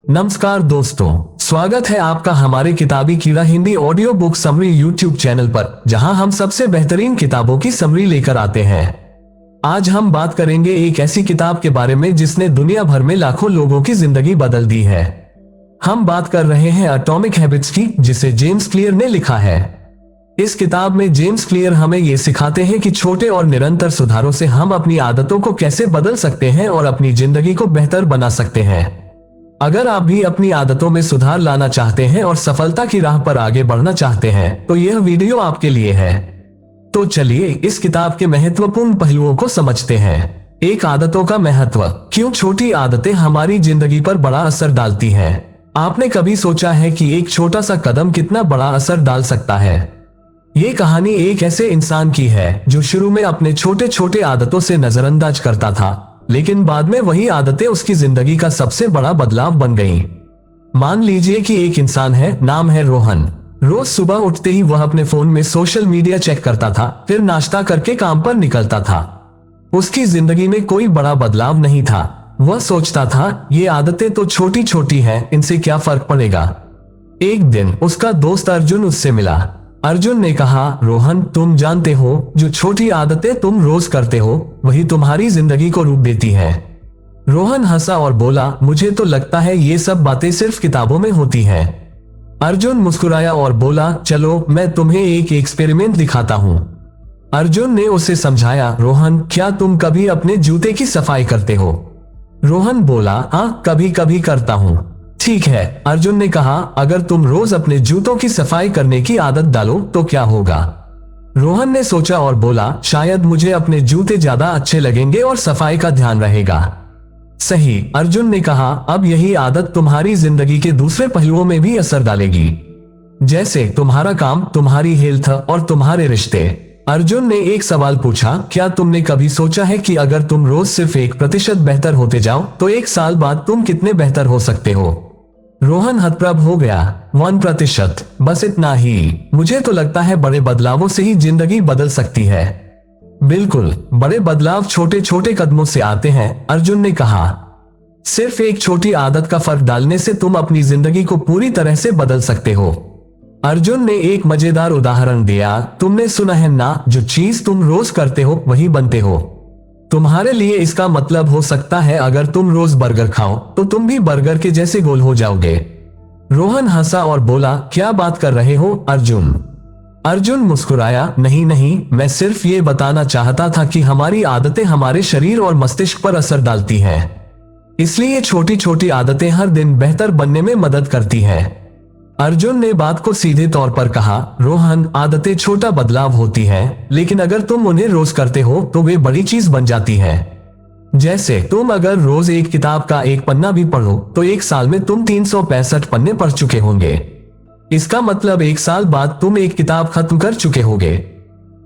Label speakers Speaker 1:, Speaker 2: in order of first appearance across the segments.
Speaker 1: नमस्कार दोस्तों, स्वागत है आपका हमारे किताबी कीड़ा Hindi audio book summary YouTube channel पर, जहां हम सबसे बेहतरीन किताबों की समरी लेकर आते हैं। आज हम बात करेंगे एक ऐसी किताब के बारे में जिसने दुनिया भर में लाखों लोगों की जिंदगी बदल दी है। हम बात कर रहे हैं एटॉमिक हैबिट्स की, जिसे जेम्स क्लियर ने लिखा है। इस किताब में जेम्स क्लियर हमें ये सिखाते हैं कि छोटे और निरंतर सुधारों से हम अपनी आदतों को कैसे बदल सकते हैं और अपनी जिंदगी को बेहतर बना सकते हैं। अगर आप भी अपनी आदतों में सुधार लाना चाहते हैं और सफलता की राह पर आगे बढ़ना चाहते हैं, तो यह वीडियो आपके लिए है। तो चलिए इस किताब के महत्वपूर्ण पहलुओं को समझते हैं। एक आदतों का महत्व, क्यों छोटी आदतें हमारी जिंदगी पर बड़ा असर डालती हैं। आपने कभी सोचा है कि एक छोटा सा कदम कितना बड़ा असर डाल सकता है? ये कहानी एक ऐसे इंसान की है जो शुरू में अपने छोटे छोटे आदतों से नजरअंदाज करता था, लेकिन बाद में वही आदतें उसकी जिंदगी का सबसे बड़ा बदलाव बन गईं। मान लीजिए कि एक इंसान है, नाम है रोहन। रोज सुबह उठते ही वह अपने फोन में सोशल मीडिया चेक करता था, फिर नाश्ता करके काम पर निकलता था। उसकी जिंदगी में कोई बड़ा बदलाव नहीं था। वह सोचता था, ये आदतें तो छोटी छोटी हैं, इनसे क्या फर्क पड़ेगा। एक दिन उसका दोस्त अर्जुन उससे मिला। अर्जुन ने कहा, रोहन, तुम जानते हो, जो छोटी आदतें तुम रोज करते हो वही तुम्हारी जिंदगी को रूप देती हैं। रोहन हंसा और बोला, मुझे तो लगता है ये सब बातें सिर्फ किताबों में होती हैं। अर्जुन मुस्कुराया और बोला, चलो मैं तुम्हें एक एक्सपेरिमेंट दिखाता हूं। अर्जुन ने उसे समझाया, रोहन, क्या तुम कभी अपने जूते की सफाई करते हो? रोहन बोला, हाँ, कभी कभी करता हूं। ठीक है, अर्जुन ने कहा, अगर तुम रोज अपने जूतों की सफाई करने की आदत डालो तो क्या होगा? रोहन ने सोचा और बोला, शायद मुझे अपने जूते ज्यादा अच्छे लगेंगे और सफाई का ध्यान रहेगा। सही, अर्जुन ने कहा, अब यही आदत तुम्हारी जिंदगी के दूसरे पहलुओं में भी असर डालेगी, जैसे तुम्हारा काम, तुम्हारी हेल्थ और तुम्हारे रिश्ते। अर्जुन ने एक सवाल पूछा, क्या तुमने कभी सोचा है कि अगर तुम रोज सिर्फ 1% बेहतर होते जाओ तो 1 साल बाद तुम कितने बेहतर हो सकते हो? रोहन हतप्रभ हो गया। 1%, बस इतना ही? मुझे तो लगता है बड़े बदलावों से ही जिंदगी बदल सकती है। बिल्कुल, बड़े बदलाव छोटे छोटे कदमों से आते हैं, अर्जुन ने कहा। सिर्फ एक छोटी आदत का फर्क डालने से तुम अपनी जिंदगी को पूरी तरह से बदल सकते हो। अर्जुन ने एक मजेदार उदाहरण दिया, तुमने सुना है ना, जो चीज तुम रोज करते हो वही बनते हो। तुम्हारे लिए इसका मतलब हो सकता है, अगर तुम रोज बर्गर खाओ तो तुम भी बर्गर के जैसे गोल हो जाओगे। रोहन हंसा और बोला, क्या बात कर रहे हो अर्जुन? अर्जुन मुस्कुराया, नहीं नहीं, मैं सिर्फ ये बताना चाहता था कि हमारी आदतें हमारे शरीर और मस्तिष्क पर असर डालती हैं। इसलिए छोटी छोटी आदतें हर दिन बेहतर बनने में मदद करती हैं। अर्जुन ने बात को सीधे तौर पर कहा, रोहन, आदतें छोटा बदलाव होती हैं, लेकिन अगर तुम उन्हें रोज करते हो तो वे बड़ी चीज बन जाती हैं। जैसे तुम अगर रोज एक किताब का एक पन्ना भी पढ़ो तो 1 साल में तुम 365 पन्ने पढ़ चुके होंगे। इसका मतलब 1 साल बाद तुम एक किताब खत्म कर चुके होगे।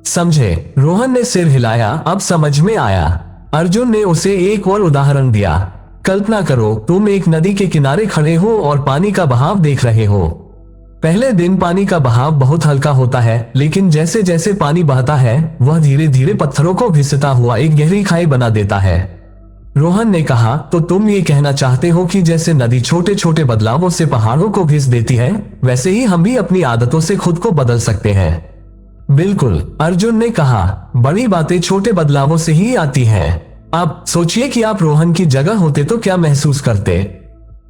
Speaker 1: समझे? रोहन ने सिर हिलाया, अब समझ में आया। अर्जुन ने उसे एक और उदाहरण दिया। कल्पना करो, तुम एक नदी के किनारे खड़े हो और पानी का बहाव देख रहे हो। पहले दिन पानी का बहाव बहुत हल्का होता है, लेकिन जैसे जैसे पानी बहता है वह धीरे धीरे पत्थरों को घिसता हुआ एक गहरी खाई बना देता है। रोहन ने कहा, तो तुम ये कहना चाहते हो कि जैसे नदी छोटे छोटे बदलावों से पहाड़ों को घिस देती है, वैसे ही हम भी अपनी आदतों से खुद को बदल सकते हैं। बिल्कुल, अर्जुन ने कहा, बड़ी बातें छोटे बदलावों से ही आती हैं। अब सोचिए कि आप रोहन की जगह होते तो क्या महसूस करते?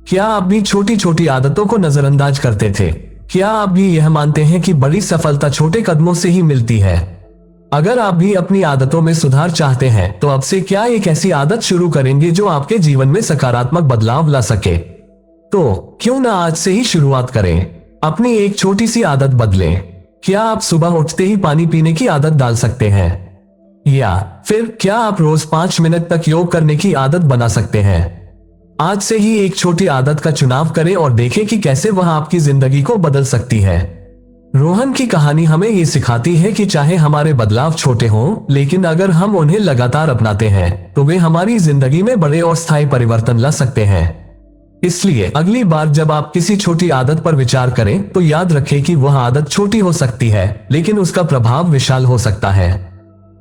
Speaker 1: क्या आप भी छोटी छोटी आदतों को नजरअंदाज करते थे? क्या आप भी यह मानते हैं कि बड़ी सफलता छोटे कदमों से ही मिलती है? अगर आप भी अपनी आदतों में सुधार चाहते हैं तो अब से क्या एक ऐसी आदत शुरू करेंगे जो आपके जीवन में सकारात्मक बदलाव ला सके? तो क्यों ना आज से ही शुरुआत करें? अपनी एक छोटी सी आदत बदलें। क्या आप सुबह उठते ही पानी पीने की आदत डाल सकते हैं? या फिर क्या आप रोज 5 मिनट तक योग करने की आदत बना सकते हैं? आज से ही एक छोटी आदत का चुनाव करें और देखें कि कैसे वह आपकी जिंदगी को बदल सकती है। रोहन की कहानी हमें ये सिखाती है कि चाहे हमारे बदलाव छोटे हों, लेकिन अगर हम उन्हें लगातार अपनाते हैं तो वे हमारी जिंदगी में बड़े और स्थायी परिवर्तन ला सकते हैं। इसलिए अगली बार जब आप किसी छोटी आदत पर विचार करें तो याद रखें कि वह आदत छोटी हो सकती है, लेकिन उसका प्रभाव विशाल हो सकता है।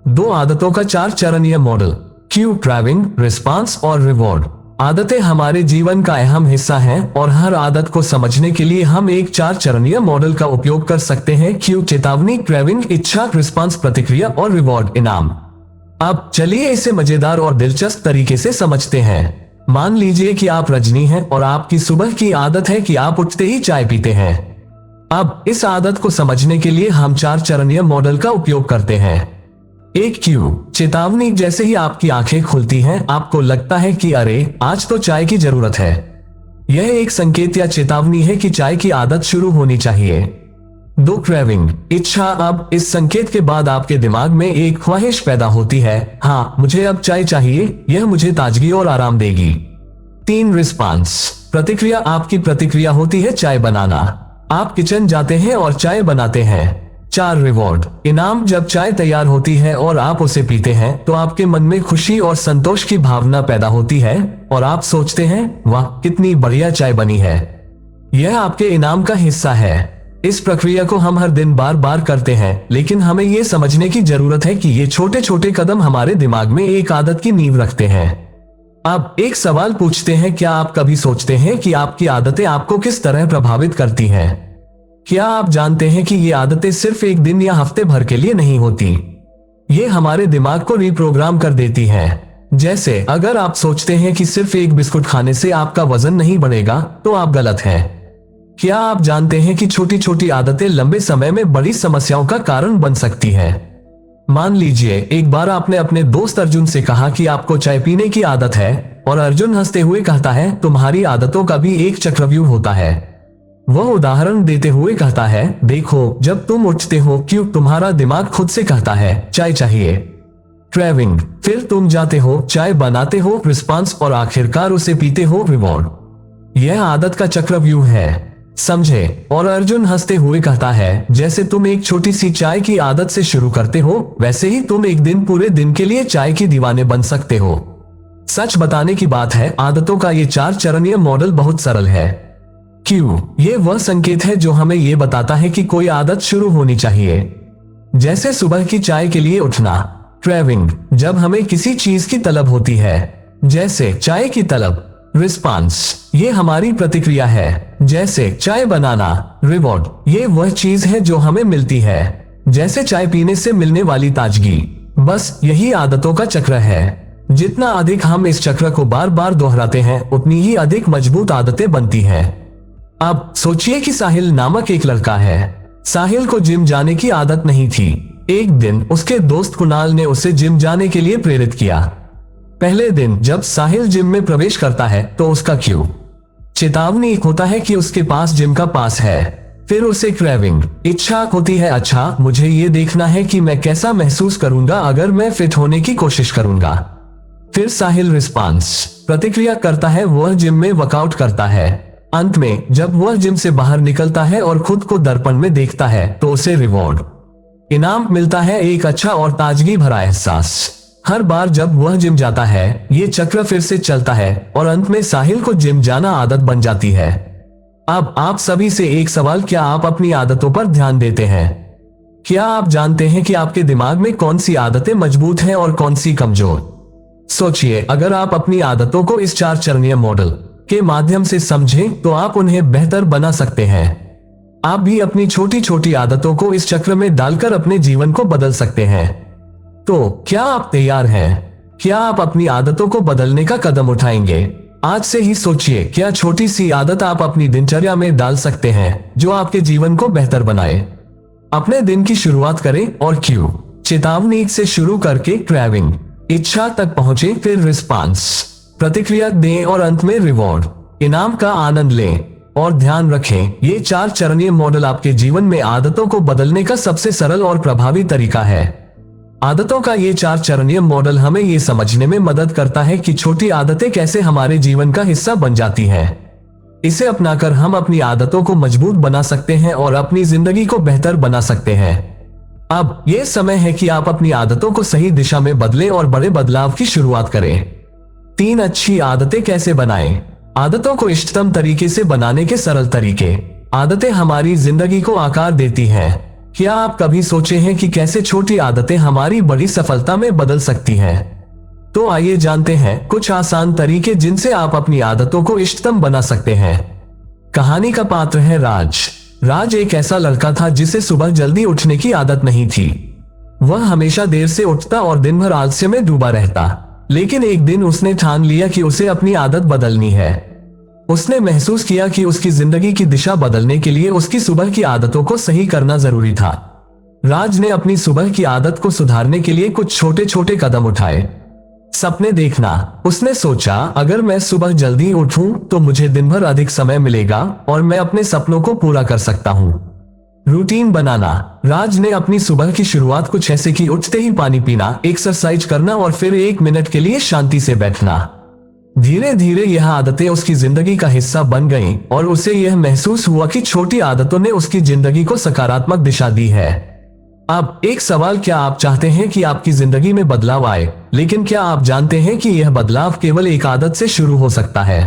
Speaker 1: 2 आदतों का 4 चरणीय मॉडल, क्यू, ड्राइविंग, रिस्पांस और रिवॉर्ड। आदतें हमारे जीवन का अहम हिस्सा हैं और हर आदत को समझने के लिए हम एक 4 चरणीय मॉडल का उपयोग कर सकते हैं। क्यू, चेतावनी, क्रेविंग, इच्छा, रिस्पांस, प्रतिक्रिया और रिवॉर्ड, इनाम। अब चलिए इसे मजेदार और दिलचस्प तरीके से समझते हैं। मान लीजिए कि आप रजनी हैं और आपकी सुबह की आदत है कि आप उठते ही चाय पीते हैं। अब इस आदत को समझने के लिए हम 4 चरणीय मॉडल का उपयोग करते हैं। एक, क्यू, चेतावनी। जैसे ही आपकी आंखें खुलती हैं, आपको लगता है कि अरे आज तो चाय की जरूरत है। यह एक संकेत या चेतावनी है कि चाय की आदत शुरू होनी चाहिए। 2, क्रेविंग, इच्छा। अब इस संकेत के बाद आपके दिमाग में एक ख्वाहिश पैदा होती है, हाँ मुझे अब चाय चाहिए, यह मुझे ताजगी और आराम देगी। 3, रिस्पांस, प्रतिक्रिया। आपकी प्रतिक्रिया होती है चाय बनाना। आप किचन जाते हैं और चाय बनाते हैं। 4, रिवॉर्ड, इनाम। जब चाय तैयार होती है और आप उसे पीते हैं तो आपके मन में खुशी और संतोष की भावना पैदा होती है और आप सोचते हैं, वाह कितनी बढ़िया चाय बनी है। यह आपके इनाम का हिस्सा है। इस प्रक्रिया को हम हर दिन बार बार करते हैं, लेकिन हमें यह समझने की जरूरत है कि ये छोटे छोटे कदम हमारे दिमाग में एक आदत की नींव रखते हैं। अब एक सवाल पूछते हैं, क्या आप कभी सोचते हैं कि आपकी आदतें आपको किस तरह प्रभावित करती हैं? क्या आप जानते हैं कि ये आदतें सिर्फ एक दिन या हफ्ते भर के लिए नहीं होती? ये हमारे दिमाग को रिप्रोग्राम कर देती हैं। जैसे अगर आप सोचते हैं कि सिर्फ एक बिस्कुट खाने से आपका वजन नहीं बढ़ेगा, तो आप गलत हैं। क्या आप जानते हैं कि छोटी छोटी आदतें लंबे समय में बड़ी समस्याओं का कारण बन सकती हैं? मान लीजिए एक बार आपने अपने दोस्त अर्जुन से कहा कि आपको चाय पीने की आदत है, और अर्जुन हंसते हुए कहता है, तुम्हारी आदतों का भी एक चक्रव्यूह होता है। वह उदाहरण देते हुए कहता है, देखो जब तुम उठते हो, क्यों तुम्हारा दिमाग खुद से कहता है चाय चाहिए। क्रेविंग, फिर तुम जाते हो, चाय बनाते हो, रिस्पांस, और आखिरकार उसे पीते हो, रिवॉर्ड। यह आदत का चक्रव्यूह है, समझे? और अर्जुन हंसते हुए कहता है, जैसे तुम एक छोटी सी चाय की आदत से शुरू करते हो, वैसे ही तुम एक दिन पूरे दिन के लिए चाय की दीवाने बन सकते हो। सच बताने की बात है, आदतों का ये 4 चरणीय मॉडल बहुत सरल है। क्यों? ये वह संकेत है जो हमें यह बताता है कि कोई आदत शुरू होनी चाहिए। जैसे सुबह की चाय के लिए उठना। क्रेविंग, जब हमें किसी चीज की तलब होती है, जैसे चाय की तलब। रिस्पांस, ये हमारी प्रतिक्रिया है, जैसे चाय बनाना। रिवॉर्ड, ये वह चीज है जो हमें मिलती है, जैसे चाय पीने से मिलने वाली ताजगी। बस यही आदतों का चक्र है। जितना अधिक हम इस चक्र को बार बार दोहराते हैं, उतनी ही अधिक मजबूत आदतें बनती हैं। अब सोचिए कि साहिल नामक एक लड़का है। साहिल को जिम जाने की आदत नहीं थी। एक दिन उसके दोस्त कुणाल ने उसे जिम जाने के लिए प्रेरित किया। पहले दिन जब साहिल जिम में प्रवेश करता है तो उसका क्यू, चेतावनी होता है कि उसके पास जिम का पास है। फिर उसे क्रेविंग, इच्छा होती है, अच्छा मुझे ये देखना है कि मैं कैसा महसूस करूंगा अगर मैं फिट होने की कोशिश करूंगा। फिर साहिल रिस्पांस, प्रतिक्रिया करता है, वह जिम में वर्कआउट करता है। अंत में जब वह जिम से बाहर निकलता है और खुद को दर्पण में देखता है तो उसे रिवॉर्ड, इनाम मिलता है, एक अच्छा और ताजगी भरा एहसास। हर बार जब वह जिम जाता है, ये चक्र फिर से चलता है और अंत में साहिल को जिम जाना आदत बन जाती है। अब आप सभी से एक सवाल, क्या आप अपनी आदतों पर ध्यान देते हैं? क्या आप जानते हैं कि आपके दिमाग में कौन सी आदतें मजबूत हैं और कौन सी कमजोर? सोचिए, अगर आप अपनी आदतों को इस 4 चरणीय मॉडल के माध्यम से समझें तो आप उन्हें बेहतर बना सकते हैं। आप भी अपनी छोटी छोटी आदतों को इस चक्र में डालकर अपने जीवन को बदल सकते हैं। तो क्या आप तैयार हैं? क्या आप अपनी आदतों को बदलने का कदम उठाएंगे? आज से ही सोचिए, क्या छोटी सी आदत आप अपनी दिनचर्या में डाल सकते हैं जो आपके जीवन को बेहतर बनाए। अपने दिन की शुरुआत करें और क्यू, चेतावनी से शुरू करके क्रेविंग, इच्छा तक पहुंचे, फिर रिस्पांस, प्रतिक्रिया दें और अंत में रिवॉर्ड, इनाम का आनंद लें। और ध्यान रखें, ये 4 चरणीय मॉडल आपके जीवन में आदतों को बदलने का सबसे सरल और प्रभावी तरीका है। आदतों का ये 4 चरणीय मॉडल हमें ये समझने में मदद करता है कि छोटी आदतें कैसे हमारे जीवन का हिस्सा बन जाती हैं। इसे अपनाकर हम अपनी आदतों को मजबूत बना सकते हैं और अपनी जिंदगी को बेहतर बना सकते हैं। अब यह समय है कि आप अपनी आदतों को सही दिशा में बदलें और बड़े बदलाव की शुरुआत करें। 3 अच्छी आदतें कैसे बनाएं? आदतों को इष्टतम तरीके से बनाने के सरल तरीके। आदतें हमारी जिंदगी को आकार देती हैं। क्या आप कभी सोचे हैं कि कैसे छोटी आदतें हमारी बड़ी सफलता में बदल सकती हैं? तो आइए जानते हैं कुछ आसान तरीके जिनसे आप अपनी आदतों को इष्टतम बना सकते हैं। कहानी का पात्र है राज। राज एक ऐसा लड़का था जिसे सुबह जल्दी उठने की आदत नहीं थी। वह हमेशा देर से उठता और दिन भर आलस्य में डूबा रहता। लेकिन एक दिन उसने ठान लिया कि उसे अपनी आदत बदलनी है। उसने महसूस किया कि उसकी जिंदगी की दिशा बदलने के लिए उसकी सुबह की आदतों को सही करना जरूरी था। राज ने अपनी सुबह की आदत को सुधारने के लिए कुछ छोटे छोटे कदम उठाए। सपने देखना। उसने सोचा, अगर मैं सुबह जल्दी उठूं तो मुझे दिन भर अधिक समय मिलेगा और मैं अपने सपनों को पूरा कर सकता हूं। रूटीन बनाना। राज ने अपनी सुबह की शुरुआत कुछ ऐसे की, उठते ही पानी पीना, एक्सरसाइज करना और फिर 1 मिनट के लिए शांति से बैठना। धीरे धीरे यह आदतें उसकी जिंदगी का हिस्सा बन गईं और उसे यह महसूस हुआ कि छोटी आदतों ने उसकी जिंदगी को सकारात्मक दिशा दी है। अब एक सवाल, क्या आप चाहते हैं कि आपकी जिंदगी में बदलाव आए, लेकिन क्या आप जानते हैं कि यह बदलाव केवल एक आदत से शुरू हो सकता है?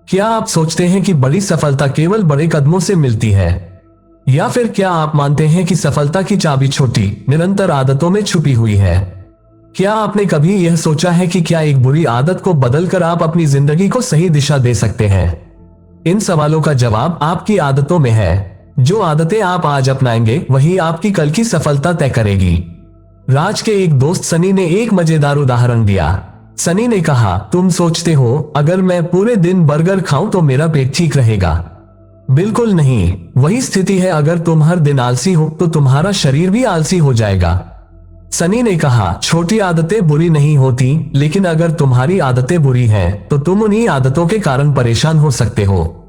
Speaker 1: क्या आप सोचते हैं कि बड़ी सफलता केवल बड़े कदमों से मिलती है, या फिर क्या आप मानते हैं कि सफलता की चाबी छोटी निरंतर आदतों में छुपी हुई है? क्या आपने कभी यह सोचा है कि क्या एक बुरी आदत को बदलकर आप अपनी जिंदगी को सही दिशा दे सकते हैं? इन सवालों का जवाब आपकी आदतों में है। जो आदतें आप आज अपनाएंगे वही आपकी कल की सफलता तय करेगी। राज के एक दोस्त सनी ने एक मजेदार उदाहरण दिया। सनी ने कहा, तुम सोचते हो अगर मैं पूरे दिन बर्गर खाऊं तो मेरा पेट ठीक रहेगा? बिल्कुल नहीं। वही स्थिति है, अगर तुम हर दिन आलसी हो तो तुम्हारा शरीर भी आलसी हो जाएगा। सनी ने कहा, छोटी आदतें बुरी नहीं होती, लेकिन अगर तुम्हारी आदतें बुरी हैं तो तुम उन्हीं आदतों के कारण परेशान हो सकते हो।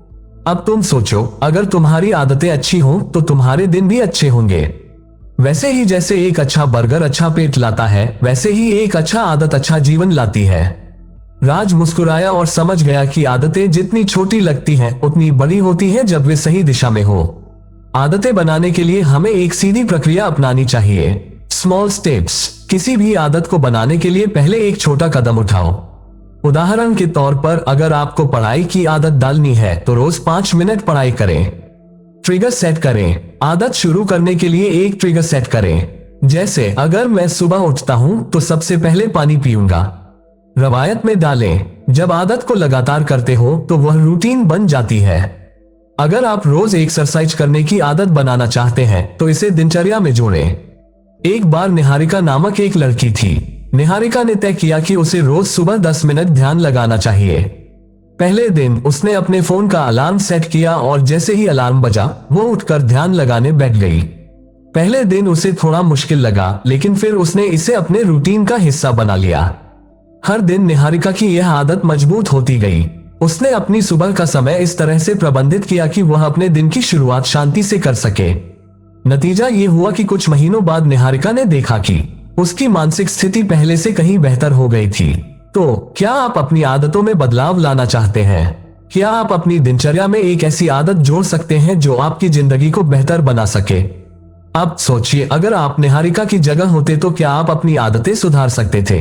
Speaker 1: अब तुम सोचो, अगर तुम्हारी आदतें अच्छी हो तो तुम्हारे दिन भी अच्छे होंगे। वैसे ही जैसे एक अच्छा बर्गर अच्छा पेट लाता है, वैसे ही एक अच्छा आदत अच्छा जीवन लाती है। राज मुस्कुराया और समझ गया कि आदतें जितनी छोटी लगती हैं उतनी बड़ी होती हैं जब वे सही दिशा में हो। आदतें बनाने के लिए हमें एक सीधी प्रक्रिया अपनानी चाहिए। Small steps. किसी भी आदत को बनाने के लिए पहले एक छोटा कदम उठाओ। उदाहरण के तौर पर, अगर आपको पढ़ाई की आदत डालनी है तो रोज 5 मिनट पढ़ाई करें। ट्रिगर सेट करें। आदत शुरू करने के लिए एक ट्रिगर सेट करें, जैसे अगर मैं सुबह उठता हूं तो सबसे पहले पानी पीऊंगा। रवायत में डालें। जब आदत को लगातार करते हो तो वह रूटीन बन जाती है। अगर आप रोज एक्सरसाइज करने की आदत बनाना चाहते हैं तो इसे दिनचर्या में जोड़ें। एक बार निहारिका नामक एक लड़की थी। निहारिका ने तय किया कि उसे रोज सुबह 10 मिनट ध्यान लगाना चाहिए। पहले दिन उसने अपने फोन का अलार्म सेट किया और जैसे ही अलार्म बजा वो उठकर ध्यान लगाने बैठ गई। पहले दिन उसे थोड़ा मुश्किल लगा, लेकिन फिर उसने इसे अपने रूटीन का हिस्सा बना लिया। हर दिन निहारिका की यह आदत मजबूत होती गई। उसने अपनी सुबह का समय इस तरह से प्रबंधित किया कि वह अपने दिन की शुरुआत शांति से कर सके। नतीजा ये हुआ कि कुछ महीनों बाद निहारिका ने देखा कि उसकी मानसिक स्थिति पहले से कहीं बेहतर हो गई थी। तो क्या आप अपनी आदतों में बदलाव लाना चाहते हैं? क्या आप अपनी दिनचर्या में एक ऐसी आदत जोड़ सकते हैं जो आपकी जिंदगी को बेहतर बना सके? अब सोचिए, अगर आप निहारिका की जगह होते तो क्या आप अपनी आदतें सुधार सकते थे?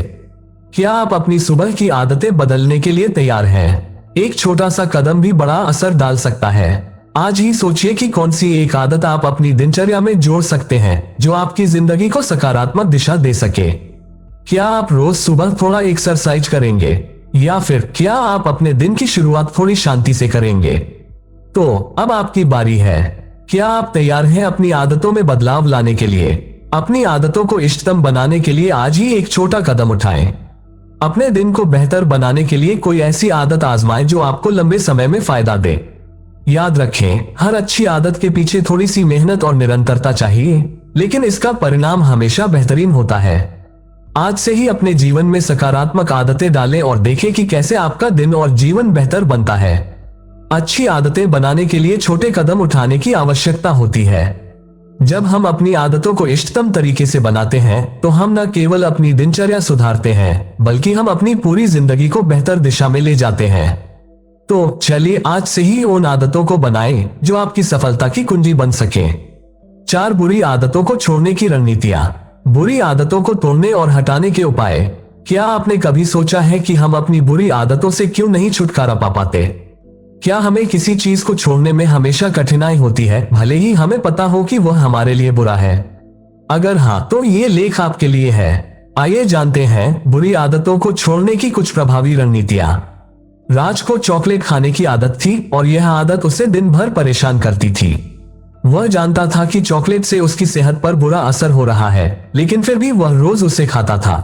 Speaker 1: क्या आप अपनी सुबह की आदतें बदलने के लिए तैयार हैं? एक छोटा सा कदम भी बड़ा असर डाल सकता है। आज ही सोचिए कि कौन सी एक आदत आप अपनी दिनचर्या में जोड़ सकते हैं जो आपकी जिंदगी को सकारात्मक दिशा दे सके। क्या आप रोज सुबह थोड़ा एक्सरसाइज करेंगे, या फिर क्या आप अपने दिन की शुरुआत थोड़ी शांति से करेंगे? तो अब आपकी बारी है। क्या आप तैयार हैं अपनी आदतों में बदलाव लाने के लिए? अपनी आदतों को इष्टतम बनाने के लिए आज ही एक छोटा कदम उठाएं। अपने दिन को बेहतर बनाने के लिए कोई ऐसी आदत आजमाएं जो आपको लंबे समय में फायदा दे। याद रखें, हर अच्छी आदत के पीछे थोड़ी सी मेहनत और निरंतरता चाहिए, लेकिन इसका परिणाम हमेशा बेहतरीन होता है। आज से ही अपने जीवन में सकारात्मक आदतें डालें और देखें कि कैसे आपका दिन और जीवन बेहतर बनता है। अच्छी आदतें बनाने के लिए छोटे कदम उठाने की आवश्यकता होती है। जब हम अपनी आदतों को इष्टतम तरीके से बनाते हैं तो हम न केवल अपनी दिनचर्या सुधारते हैं, बल्कि हम अपनी पूरी जिंदगी को बेहतर दिशा में ले जाते हैं। तो चलिए आज से ही उन आदतों को बनाएं जो आपकी सफलता की कुंजी बन सके। 4 बुरी आदतों को छोड़ने की रणनीतियां। बुरी आदतों को तोड़ने और हटाने के उपाय। क्या आपने कभी सोचा है कि हम अपनी बुरी आदतों से क्यों नहीं छुटकारा पा पाते? क्या हमें किसी चीज को छोड़ने में हमेशा कठिनाई होती है, भले ही हमें पता हो कि वह हमारे लिए बुरा है? अगर हाँ, तो ये लेख आपके लिए है। आइए जानते हैं बुरी आदतों को छोड़ने की कुछ प्रभावी रणनीतियां। राज को चॉकलेट खाने की आदत थी और यह आदत उसे दिन भर परेशान करती थी। वह जानता था कि चॉकलेट से उसकी सेहत पर बुरा असर हो रहा है, लेकिन फिर भी वह रोज उसे खाता था।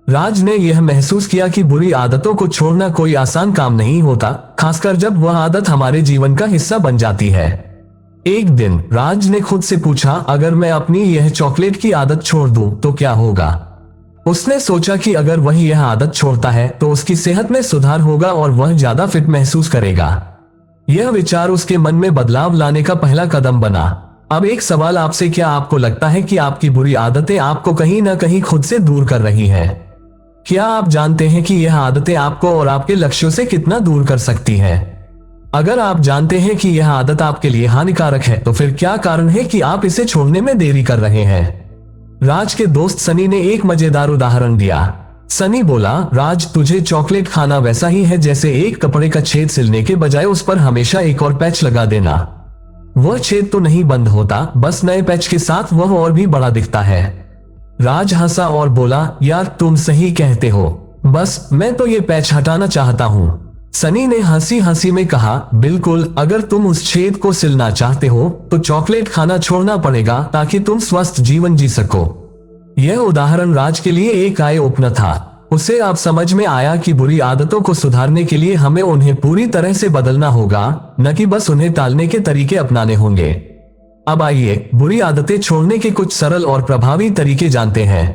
Speaker 1: राज ने यह महसूस किया कि बुरी आदतों को छोड़ना कोई आसान काम नहीं होता, खासकर जब वह आदत हमारे जीवन का हिस्सा बन जाती है। एक दिन राज ने खुद से पूछा, अगर मैं अपनी यह चॉकलेट की आदत छोड़ दूं तो क्या होगा। उसने सोचा कि अगर वह यह आदत छोड़ता है तो उसकी सेहत में सुधार होगा और वह ज्यादा फिट महसूस करेगा। यह विचार उसके मन में बदलाव लाने का पहला कदम बना। अब एक सवाल आपसे, क्या आपको लगता है कि आपकी बुरी आदतें आपको कहीं ना कहीं खुद से दूर कर रही हैं? क्या आप जानते हैं कि यह आदतें आपको और आपके लक्ष्यों से कितना दूर कर सकती हैं? अगर आप जानते हैं कि यह आदत आपके लिए हानिकारक है, तो फिर क्या कारण है कि आप इसे छोड़ने में देरी कर रहे हैं? राज के दोस्त सनी ने एक मजेदार उदाहरण दिया। सनी बोला, राज, तुझे चॉकलेट खाना वैसा ही है जैसे एक कपड़े का छेद सिलने के बजाय उस पर हमेशा एक और पैच लगा देना। वह छेद तो नहीं बंद होता, बस नए पैच के साथ वह और भी बड़ा दिखता है। राज हंसा और बोला, यार तुम सही कहते हो, बस मैं तो ये पैच हटाना चाहता हूँ। सनी ने हंसी हंसी में कहा, बिल्कुल, अगर तुम उस छेद को सिलना चाहते हो तो चॉकलेट खाना छोड़ना पड़ेगा ताकि तुम स्वस्थ जीवन जी सको। यह उदाहरण राज के लिए एक आई ओपनर था। उसे अब समझ में आया कि बुरी आदतों को सुधारने के लिए हमें उन्हें पूरी तरह से बदलना होगा, न कि बस उन्हें टालने के तरीके अपनाने होंगे। अब आइए बुरी आदतें छोड़ने के कुछ सरल और प्रभावी तरीके जानते हैं।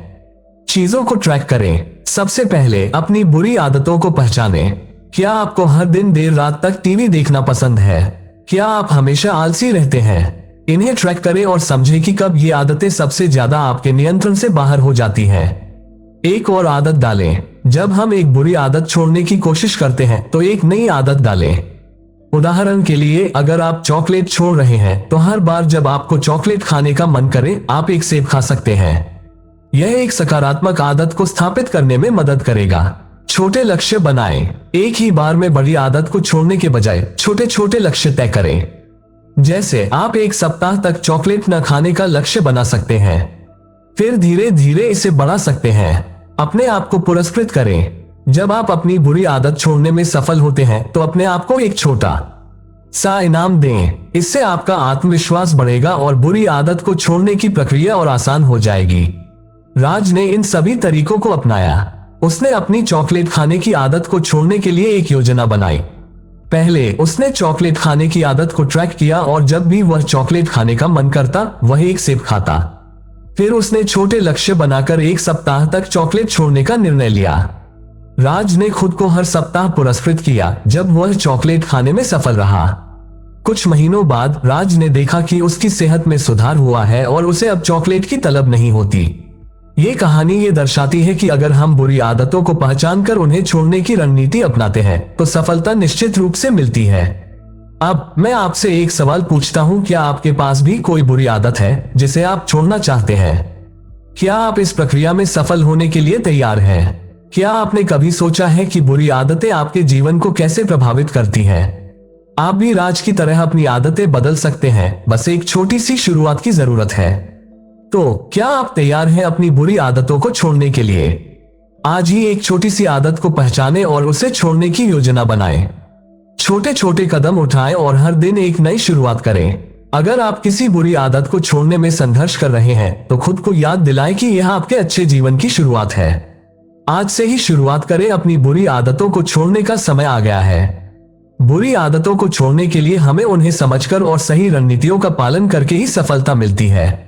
Speaker 1: चीजों को ट्रैक करें। सबसे पहले अपनी बुरी आदतों को पहचानें। क्या आपको हर दिन देर रात तक टीवी देखना पसंद है? क्या आप हमेशा आलसी रहते हैं? इन्हें ट्रैक करें और समझें कि कब ये आदतें सबसे ज्यादा आपके नियंत्रण से बाहर हो जाती हैं। एक और आदत डालें। जब हम एक बुरी आदत छोड़ने की कोशिश करते हैं तो एक नई आदत डालें। उदाहरण के लिए, अगर आप चॉकलेट छोड़ रहे हैं तो हर बार जब आपको चॉकलेट खाने का मन करे, आप एक सेब खा सकते हैं। यह एक सकारात्मक आदत को स्थापित करने में मदद करेगा। छोटे लक्ष्य बनाएं। एक ही बार में बड़ी आदत को छोड़ने के बजाय छोटे छोटे लक्ष्य तय करें। जैसे आप एक सप्ताह तक चॉकलेट न खाने का लक्ष्य बना सकते हैं, फिर धीरे धीरे इसे बढ़ा सकते हैं। अपने आप को पुरस्कृत करें। जब आप अपनी बुरी आदत छोड़ने में सफल होते हैं तो अपने आप को एक छोटा सा इनाम दें। इससे आपका आत्मविश्वास बढ़ेगा और बुरी आदत को छोड़ने की प्रक्रिया और आसान हो जाएगी। राज ने इन सभी तरीकों को अपनाया। उसने अपनी चॉकलेट खाने की आदत को छोड़ने के लिए एक योजना बनाई। पहले उसने चॉकलेट खाने की आदत को ट्रैक किया और जब भी वह चॉकलेट खाने का मन करता वह एक सेब खाता। फिर उसने छोटे लक्ष्य बनाकर एक सप्ताह तक चॉकलेट छोड़ने का निर्णय लिया। राज ने खुद को हर सप्ताह पुरस्कृत किया जब वह चॉकलेट खाने में सफल रहा। कुछ महीनों बाद राज ने देखा कि उसकी सेहत में सुधार हुआ है और उसे अब चॉकलेट की तलब नहीं होती। ये कहानी ये दर्शाती है कि अगर हम बुरी आदतों को पहचानकर उन्हें छोड़ने की रणनीति अपनाते हैं तो सफलता निश्चित रूप से मिलती है। अब मैं आपसे एक सवाल पूछता हूँ, क्या आपके पास भी कोई बुरी आदत है जिसे आप छोड़ना चाहते हैं? क्या आप इस प्रक्रिया में सफल होने के लिए तैयार हैं? क्या आपने कभी सोचा है कि बुरी आदतें आपके जीवन को कैसे प्रभावित करती हैं? आप भी राज की तरह अपनी आदतें बदल सकते हैं, बस एक छोटी सी शुरुआत की जरूरत है। तो क्या आप तैयार हैं अपनी बुरी आदतों को छोड़ने के लिए? आज ही एक छोटी सी आदत को पहचानें और उसे छोड़ने की योजना बनाएं। छोटे छोटे कदम उठाएं और हर दिन एक नई शुरुआत करें। अगर आप किसी बुरी आदत को छोड़ने में संघर्ष कर रहे हैं तो खुद को याद दिलाएं कि यह आपके अच्छे जीवन की शुरुआत है। आज से ही शुरुआत करें। अपनी बुरी आदतों को छोड़ने का समय आ गया है। बुरी आदतों को छोड़ने के लिए हमें उन्हें समझकर और सही रणनीतियों का पालन करके ही सफलता मिलती है।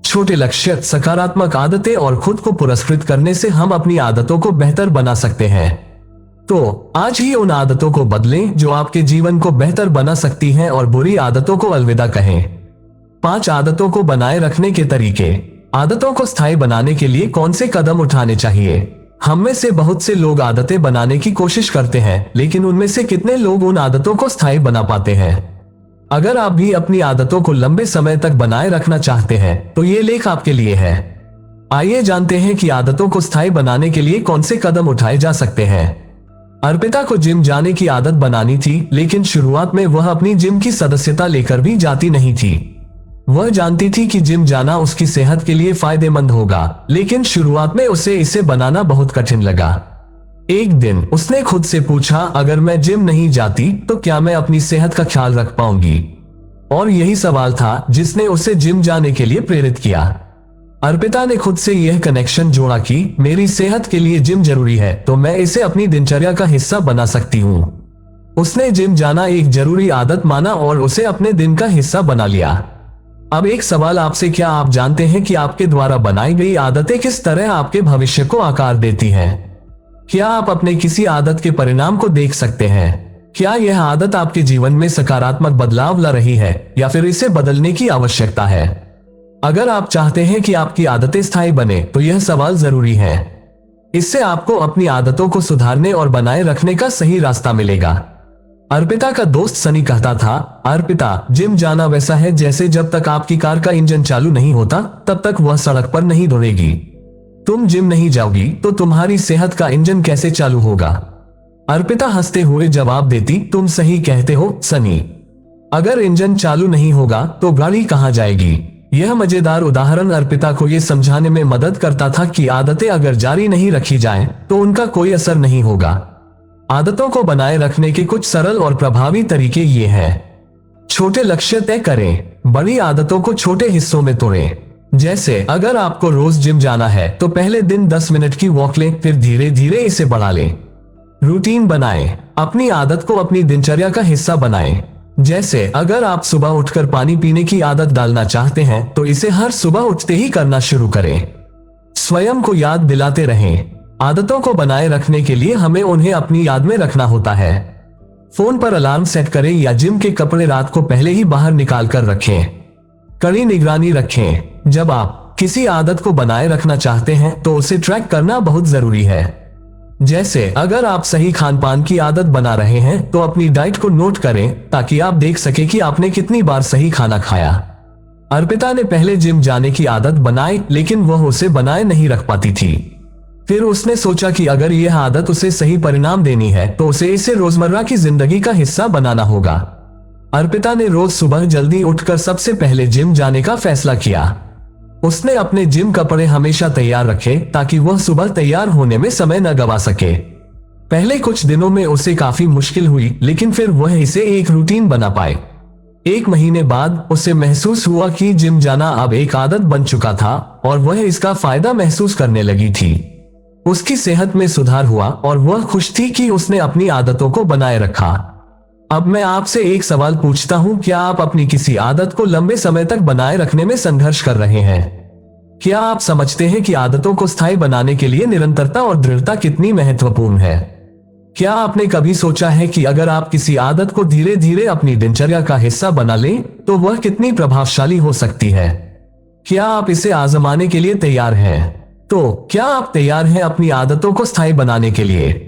Speaker 1: छोटे लक्ष्य, सकारात्मक आदतें और खुद को पुरस्कृत करने से हम अपनी आदतों को बेहतर बना सकते हैं। तो आज ही उन आदतों को बदलें जो आपके जीवन को बेहतर बना सकती हैं और बुरी आदतों को अलविदा कहें। 5 आदतों को बनाए रखने के तरीके। आदतों को स्थायी बनाने के लिए कौन से कदम उठाने चाहिए? हम में से बहुत से लोग आदतें बनाने की कोशिश करते हैं, लेकिन उनमें से कितने लोग उन आदतों को स्थायी बना पाते हैं? अगर आप भी अपनी आदतों को लंबे समय तक बनाए रखना चाहते हैं तो ये लेख आपके लिए है। आइए जानते हैं कि आदतों को स्थायी बनाने के लिए कौन से कदम उठाए जा सकते हैं। अर्पिता को जिम जाने की आदत बनानी थी, लेकिन शुरुआत में वह अपनी जिम की सदस्यता लेकर भी जाती नहीं थी। वह जानती थी कि जिम जाना उसकी सेहत के लिए फायदेमंद होगा, लेकिन शुरुआत में उसे इसे बनाना बहुत कठिन लगा। एक दिन उसने खुद से पूछा, अगर मैं जिम नहीं जाती तो क्या मैं अपनी सेहत का ख्याल रख पाऊंगी? और यही सवाल था जिसने उसे जिम जाने के लिए प्रेरित किया। अर्पिता ने खुद से यह कनेक्शन जोड़ा कि मेरी सेहत के लिए जिम जरूरी है, तो मैं इसे अपनी दिनचर्या का हिस्सा बना सकती हूँ। उसने जिम जाना एक जरूरी आदत माना और उसे अपने दिन का हिस्सा बना लिया। अब एक सवाल आपसे, क्या आप जानते हैं कि आपके द्वारा बनाई गई आदतें किस तरह आपके भविष्य को आकार देती हैं? क्या आप अपने किसी आदत के परिणाम को देख सकते हैं? क्या यह आदत आपके जीवन में सकारात्मक बदलाव ला रही है या फिर इसे बदलने की आवश्यकता है? अगर आप चाहते हैं कि आपकी आदतें स्थायी बने तो यह सवाल जरूरी है। इससे आपको अपनी आदतों को सुधारने और बनाए रखने का सही रास्ता मिलेगा। अर्पिता का दोस्त सनी कहता था, अर्पिता, जिम जाना वैसा है जैसे जब तक आपकी कार का इंजन चालू नहीं होता तब तक वह सड़क पर नहीं दौड़ेगी। तुम जिम नहीं जाओगी तो तुम्हारी सेहत का इंजन कैसे चालू होगा? अर्पिता हंसते हुए जवाब देती, तुम सही कहते हो सनी, अगर इंजन चालू नहीं होगा तो गाड़ी कहां जाएगी? यह मजेदार उदाहरण अर्पिता को यह समझाने में मदद करता था कि आदतें अगर जारी नहीं रखी जाएं, तो उनका कोई असर नहीं होगा। आदतों को बनाए रखने के कुछ सरल और प्रभावी तरीके ये हैं। छोटे लक्ष्य तय करें, बड़ी आदतों को छोटे हिस्सों में तोड़ें। जैसे अगर आपको रोज जिम जाना है तो पहले दिन 10 मिनट की वॉक लें, फिर धीरे धीरे इसे बढ़ा लें। रूटीन बनाएं, अपनी आदत को अपनी दिनचर्या का हिस्सा बनाएं। जैसे अगर आप सुबह उठकर पानी पीने की आदत डालना चाहते हैं तो इसे हर सुबह उठते ही करना शुरू करें। स्वयं को याद दिलाते रहें, आदतों को बनाए रखने के लिए हमें उन्हें अपनी याद में रखना होता है। फोन पर अलार्म सेट करें या जिम के कपड़े रात को पहले ही बाहर निकाल कर रखें। कड़ी निगरानी रखें, जब आप किसी आदत को बनाए रखना चाहते हैं तो उसे ट्रैक करना बहुत जरूरी है। जैसे अगर आप सही खान पान की आदत बना रहे हैं तो अपनी डाइट को नोट करें ताकि आप देख सके कि आपने कितनी बार सही खाना खाया। अर्पिता ने पहले जिम जाने की आदत बनाई, लेकिन वह उसे बनाए नहीं रख पाती थी। फिर उसने सोचा कि अगर यह आदत उसे सही परिणाम देनी है तो उसे इसे रोजमर्रा की जिंदगी का हिस्सा बनाना होगा। अर्पिता ने रोज सुबह जल्दी उठकर सबसे पहले जिम जाने का फैसला किया। उसने अपने जिम कपड़े हमेशा तैयार रखे ताकि वह सुबह तैयार होने में समय न गवा सके। पहले कुछ दिनों में उसे काफी मुश्किल हुई, लेकिन फिर वह इसे एक रूटीन बना पाए। 1 महीने बाद उसे महसूस हुआ कि जिम जाना अब एक आदत बन चुका था और वह इसका फायदा महसूस करने लगी थी। उसकी सेहत में सुधार हुआ और वह खुश थी कि उसने अपनी आदतों को बनाए रखा। अब मैं आपसे एक सवाल पूछता हूं, क्या आप अपनी किसी आदत को लंबे समय तक बनाए रखने में संघर्ष कर रहे हैं? क्या आप समझते हैं कि आदतों को स्थायी बनाने के लिए निरंतरता और दृढ़ता कितनी महत्वपूर्ण है? क्या आपने कभी सोचा है कि अगर आप किसी आदत को धीरे धीरे अपनी दिनचर्या का हिस्सा बना लें तो वह कितनी प्रभावशाली हो सकती है? क्या आप इसे आजमाने के लिए तैयार हैं? तो क्या आप तैयार हैं अपनी आदतों को स्थायी बनाने के लिए?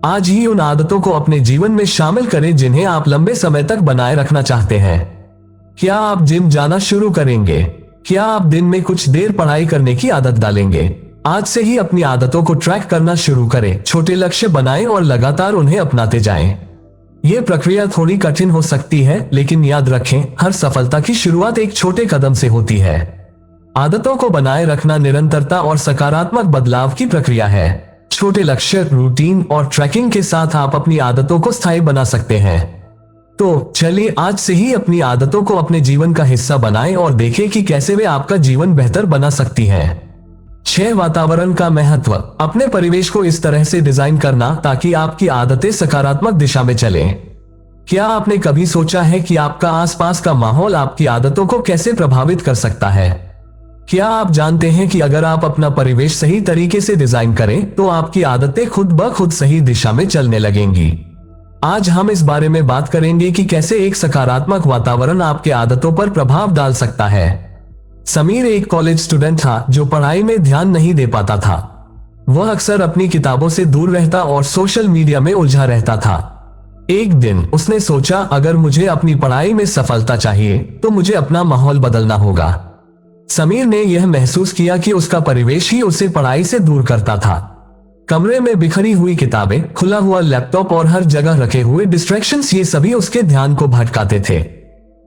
Speaker 1: आज ही उन आदतों को अपने जीवन में शामिल करें जिन्हें आप लंबे समय तक बनाए रखना चाहते हैं। क्या आप जिम जाना शुरू करेंगे? क्या आप दिन में कुछ देर पढ़ाई करने की आदत डालेंगे? आज से ही अपनी आदतों को ट्रैक करना शुरू करें, छोटे लक्ष्य बनाएं और लगातार उन्हें अपनाते जाएं। यह प्रक्रिया थोड़ी कठिन हो सकती है, लेकिन याद रखें, हर सफलता की शुरुआत एक छोटे कदम से होती है। आदतों को बनाए रखना निरंतरता और सकारात्मक बदलाव की प्रक्रिया है। छोटे लक्ष्य, रूटीन और ट्रैकिंग के साथ आप अपनी आदतों को स्थायी बना सकते हैं। तो चलिए आज से ही अपनी आदतों को अपने जीवन का हिस्सा बनाएं और देखें कि कैसे वे आपका जीवन बेहतर बना सकती हैं। 6 वातावरण का महत्व। अपने परिवेश को इस तरह से डिजाइन करना ताकि आपकी आदतें सकारात्मक दिशा में चलें। क्या आपने कभी सोचा है कि आपका आसपास का माहौल आपकी आदतों को कैसे प्रभावित कर सकता है? क्या आप जानते हैं कि अगर आप अपना परिवेश सही तरीके से डिजाइन करें तो आपकी आदतें खुद ब खुद सही दिशा में चलने लगेंगी। आज हम इस बारे में बात करेंगे कि कैसे एक सकारात्मक वातावरण आपके आदतों पर प्रभाव डाल सकता है। समीर एक कॉलेज स्टूडेंट था जो पढ़ाई में ध्यान नहीं दे पाता था। वह अक्सर अपनी किताबों से दूर रहता और सोशल मीडिया में उलझा रहता था। एक दिन उसने सोचा, अगर मुझे अपनी पढ़ाई में सफलता चाहिए तो मुझे अपना माहौल बदलना होगा। समीर ने यह महसूस किया कि उसका परिवेश ही उसे पढ़ाई से दूर करता था। कमरे में बिखरी हुई किताबें, खुला हुआ लैपटॉप और हर जगह रखे हुए डिस्ट्रैक्शंस, ये सभी उसके ध्यान को भटकाते थे।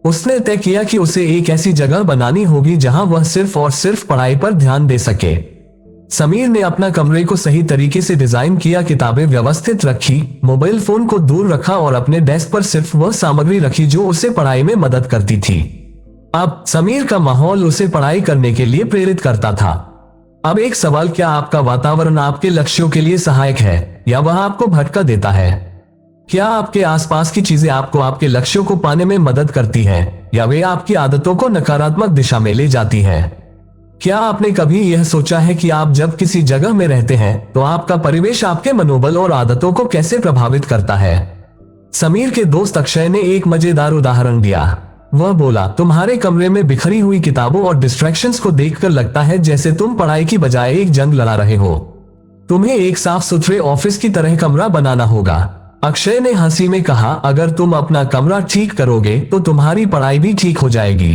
Speaker 1: उसने तय किया कि उसे एक ऐसी जगह बनानी होगी जहां वह सिर्फ और सिर्फ पढ़ाई पर ध्यान दे सके। समीर ने अपना कमरे को सही तरीके से डिजाइन किया, किताबें व्यवस्थित रखी, मोबाइल फोन को दूर रखा और अपने डेस्क पर सिर्फ वह सामग्री रखी जो उसे पढ़ाई में मदद करती थी। अब समीर का माहौल उसे पढ़ाई करने के लिए प्रेरित करता था। अब एक सवाल, क्या आपका वातावरण आपके लक्ष्यों के लिए सहायक है या वह आपको भटका देता है? क्या आपके आसपास की चीजें आपको आपके लक्ष्यों को पाने में मदद करती हैं या वे आपकी आदतों को नकारात्मक दिशा में ले जाती हैं? क्या आपने कभी यह सोचा है कि आप जब किसी जगह में रहते हैं तो आपका परिवेश आपके मनोबल और आदतों को कैसे प्रभावित करता है? समीर के दोस्त अक्षय ने एक मजेदार उदाहरण दिया। वह बोला, तुम्हारे कमरे में बिखरी हुई किताबों और डिस्ट्रैक्शंस को देखकर लगता है जैसे तुम पढ़ाई की बजाय एक जंग लड़ा रहे हो। तुम्हें एक साफ सुथरे ऑफिस की तरह कमरा बनाना होगा। अक्षय ने हंसी में कहा, अगर तुम अपना कमरा ठीक करोगे तो तुम्हारी पढ़ाई भी ठीक हो जाएगी।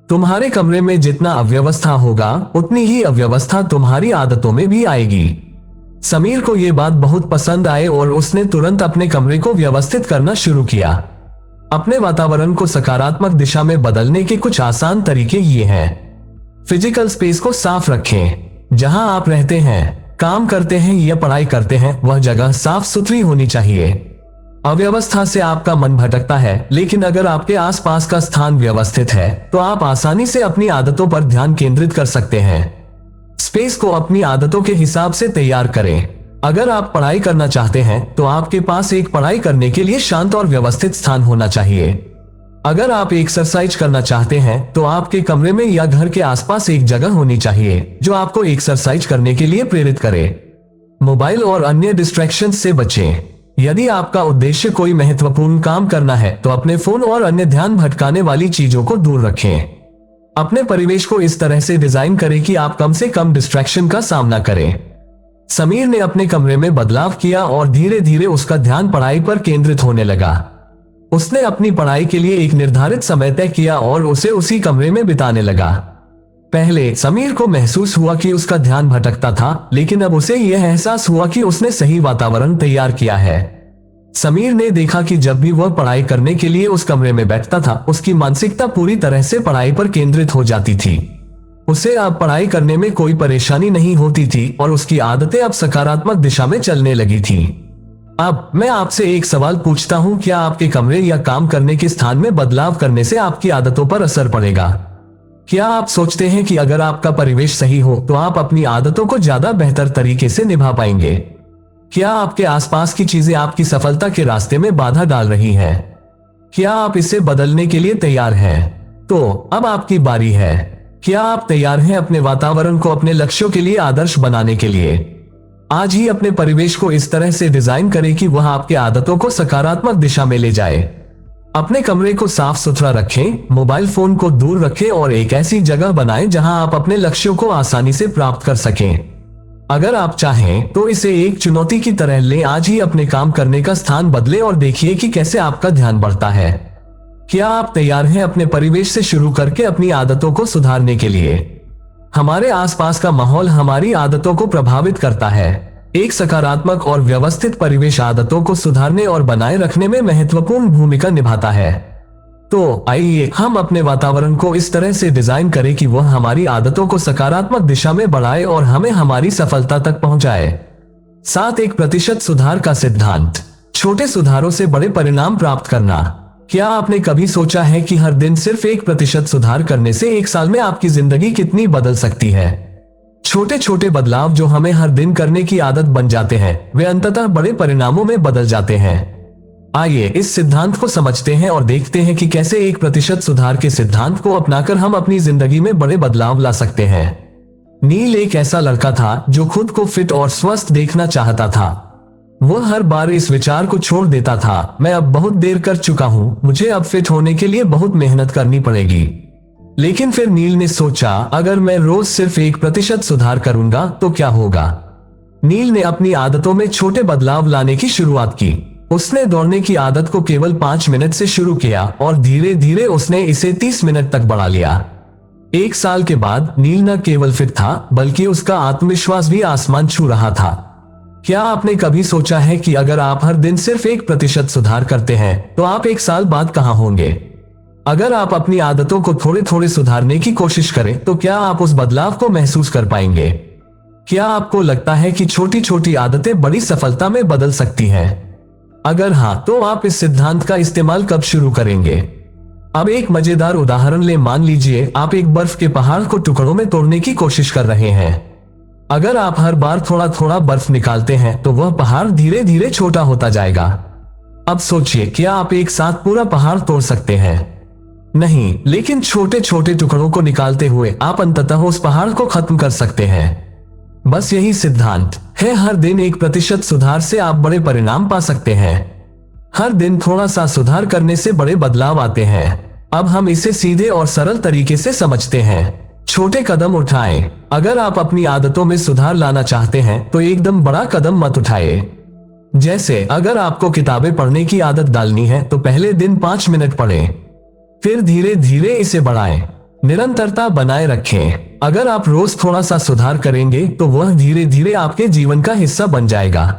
Speaker 1: तुम्हारे कमरे में जितना अव्यवस्था होगा उतनी ही अव्यवस्था तुम्हारी आदतों में भी आएगी। समीर को यह बात बहुत पसंद आई और उसने तुरंत अपने कमरे को व्यवस्थित करना शुरू किया। अपने वातावरण को सकारात्मक दिशा में बदलने के कुछ आसान तरीके ये हैं। फिजिकल स्पेस को साफ रखें। जहां आप रहते हैं, काम करते हैं या पढ़ाई करते हैं, वह जगह साफ सुथरी होनी चाहिए। अव्यवस्था से आपका मन भटकता है, लेकिन अगर आपके आसपास का स्थान व्यवस्थित है तो आप आसानी से अपनी आदतों पर ध्यान केंद्रित कर सकते हैं। स्पेस को अपनी आदतों के हिसाब से तैयार करें। अगर आप पढ़ाई करना चाहते हैं तो आपके पास एक पढ़ाई करने के लिए शांत और व्यवस्थित स्थान होना चाहिए। अगर आप एक्सरसाइज करना चाहते हैं तो आपके कमरे में या घर के आसपास एक जगह होनी चाहिए जो आपको एक्सरसाइज करने के लिए प्रेरित करे। मोबाइल और अन्य डिस्ट्रैक्शन से बचें। यदि आपका उद्देश्य कोई महत्वपूर्ण काम करना है तो अपने फोन और अन्य ध्यान भटकाने वाली चीजों को दूर रखें। अपने परिवेश को इस तरह से डिजाइन करें कि आप कम से कम डिस्ट्रैक्शन का सामना करें। समीर ने अपने कमरे में बदलाव किया और धीरे धीरे उसका ध्यान पढ़ाई पर केंद्रित होने लगा। उसने अपनी पढ़ाई के लिए एक निर्धारित समय तय किया और उसे उसी कमरे में बिताने लगा। पहले समीर को महसूस हुआ कि उसका ध्यान भटकता था, लेकिन अब उसे यह एहसास हुआ कि उसने सही वातावरण तैयार किया है। समीर ने देखा कि जब भी वह पढ़ाई करने के लिए उस कमरे में बैठता था, उसकी मानसिकता पूरी तरह से पढ़ाई पर केंद्रित हो जाती थी। उसे अब पढ़ाई करने में कोई परेशानी नहीं होती थी और उसकी आदतें अब सकारात्मक दिशा में चलने लगी थी। अब मैं आपसे एक सवाल पूछता हूं, क्या आपके कमरे या काम करने के स्थान में बदलाव करने से आपकी आदतों पर असर पड़ेगा? क्या आप सोचते हैं कि अगर आपका परिवेश सही हो तो आप अपनी आदतों को ज्यादा बेहतर तरीके से निभा पाएंगे? क्या आपके आसपास की चीजें आपकी सफलता के रास्ते में बाधा डाल रही हैं? क्या आप इसे बदलने के लिए तैयार हैं? तो अब आपकी बारी है। क्या आप तैयार हैं अपने वातावरण को अपने लक्ष्यों के लिए आदर्श बनाने के लिए? आज ही अपने परिवेश को इस तरह से डिजाइन करें कि वह आपके आदतों को सकारात्मक दिशा में ले जाए। अपने कमरे को साफ सुथरा रखें, मोबाइल फोन को दूर रखें और एक ऐसी जगह बनाएं जहां आप अपने लक्ष्यों को आसानी से प्राप्त कर सकें। अगर आप चाहें तो इसे एक चुनौती की तरह लें। आज ही अपने काम करने का स्थान बदलें और देखिए कि कैसे आपका ध्यान बढ़ता है। क्या आप तैयार हैं अपने परिवेश से शुरू करके अपनी आदतों को सुधारने के लिए? हमारे आसपास का माहौल हमारी आदतों को प्रभावित करता है। एक सकारात्मक और व्यवस्थित परिवेश आदतों को सुधारने और बनाए रखने में महत्वपूर्ण भूमिका निभाता है। तो आइए हम अपने वातावरण को इस तरह से डिजाइन करें कि वह हमारी आदतों को सकारात्मक दिशा में बढ़ाए और हमें हमारी सफलता तक पहुंचाए। 7% सुधार का सिद्धांत। छोटे सुधारों से बड़े परिणाम प्राप्त करना। क्या आपने कभी सोचा है कि हर दिन सिर्फ 1% सुधार करने से एक साल में आपकी जिंदगी कितनी बदल सकती है? छोटे छोटे बदलाव जो हमें हर दिन करने की आदत बन जाते हैं, वे अंततः बड़े परिणामों में बदल जाते हैं। आइए इस सिद्धांत को समझते हैं और देखते हैं कि कैसे 1% सुधार के सिद्धांत को अपनाकर हम अपनी जिंदगी में बड़े बदलाव ला सकते हैं। नील एक ऐसा लड़का था जो खुद को फिट और स्वस्थ देखना चाहता था। वह हर बार इस विचार को छोड़ देता था, मैं अब बहुत देर कर चुका हूं, मुझे अब फिट होने के लिए बहुत मेहनत करनी पड़ेगी। लेकिन फिर नील ने सोचा, अगर मैं रोज सिर्फ 1% सुधार करूंगा तो क्या होगा? नील ने अपनी आदतों में छोटे बदलाव लाने की शुरुआत की। उसने दौड़ने की आदत को केवल 5 मिनट से शुरू किया और धीरे धीरे उसने इसे 30 मिनट तक बढ़ा लिया। 1 साल के बाद नील न केवल फिट था, बल्कि उसका आत्मविश्वास भी आसमान छू रहा था। क्या आपने कभी सोचा है कि अगर आप हर दिन सिर्फ 1% सुधार करते हैं तो आप 1 साल बाद कहां होंगे? अगर आप अपनी आदतों को थोड़े थोड़े सुधारने की कोशिश करें तो क्या आप उस बदलाव को महसूस कर पाएंगे? क्या आपको लगता है कि छोटी छोटी आदतें बड़ी सफलता में बदल सकती हैं? अगर हाँ, तो आप इस सिद्धांत का इस्तेमाल कब शुरू करेंगे? अब एक मजेदार उदाहरण ले, मान लीजिए आप एक बर्फ के पहाड़ को टुकड़ों में तोड़ने की कोशिश कर रहे हैं। अगर आप हर बार थोड़ा थोड़ा बर्फ निकालते हैं तो वह पहाड़ धीरे धीरे छोटा होता जाएगा। अब सोचिए, क्या आप एक साथ पूरा पहाड़ तोड़ सकते हैं? नहीं, लेकिन छोटे छोटे टुकड़ों को निकालते हुए आप अंततः उस पहाड़ को खत्म कर सकते हैं। बस यही सिद्धांत है, हर दिन 1% सुधार से आप बड़े परिणाम पा सकते हैं। हर दिन थोड़ा सा सुधार करने से बड़े बदलाव आते हैं। अब हम इसे सीधे और सरल तरीके से समझते हैं। छोटे कदम उठाएं। अगर आप अपनी आदतों में सुधार लाना चाहते हैं तो एकदम बड़ा कदम मत उठाएं। जैसे अगर आपको किताबें पढ़ने की आदत डालनी है तो पहले दिन 5 मिनट पढ़ें, फिर धीरे धीरे इसे बढ़ाएं। निरंतरता बनाए रखें। अगर आप रोज थोड़ा सा सुधार करेंगे तो वह धीरे धीरे आपके जीवन का हिस्सा बन जाएगा।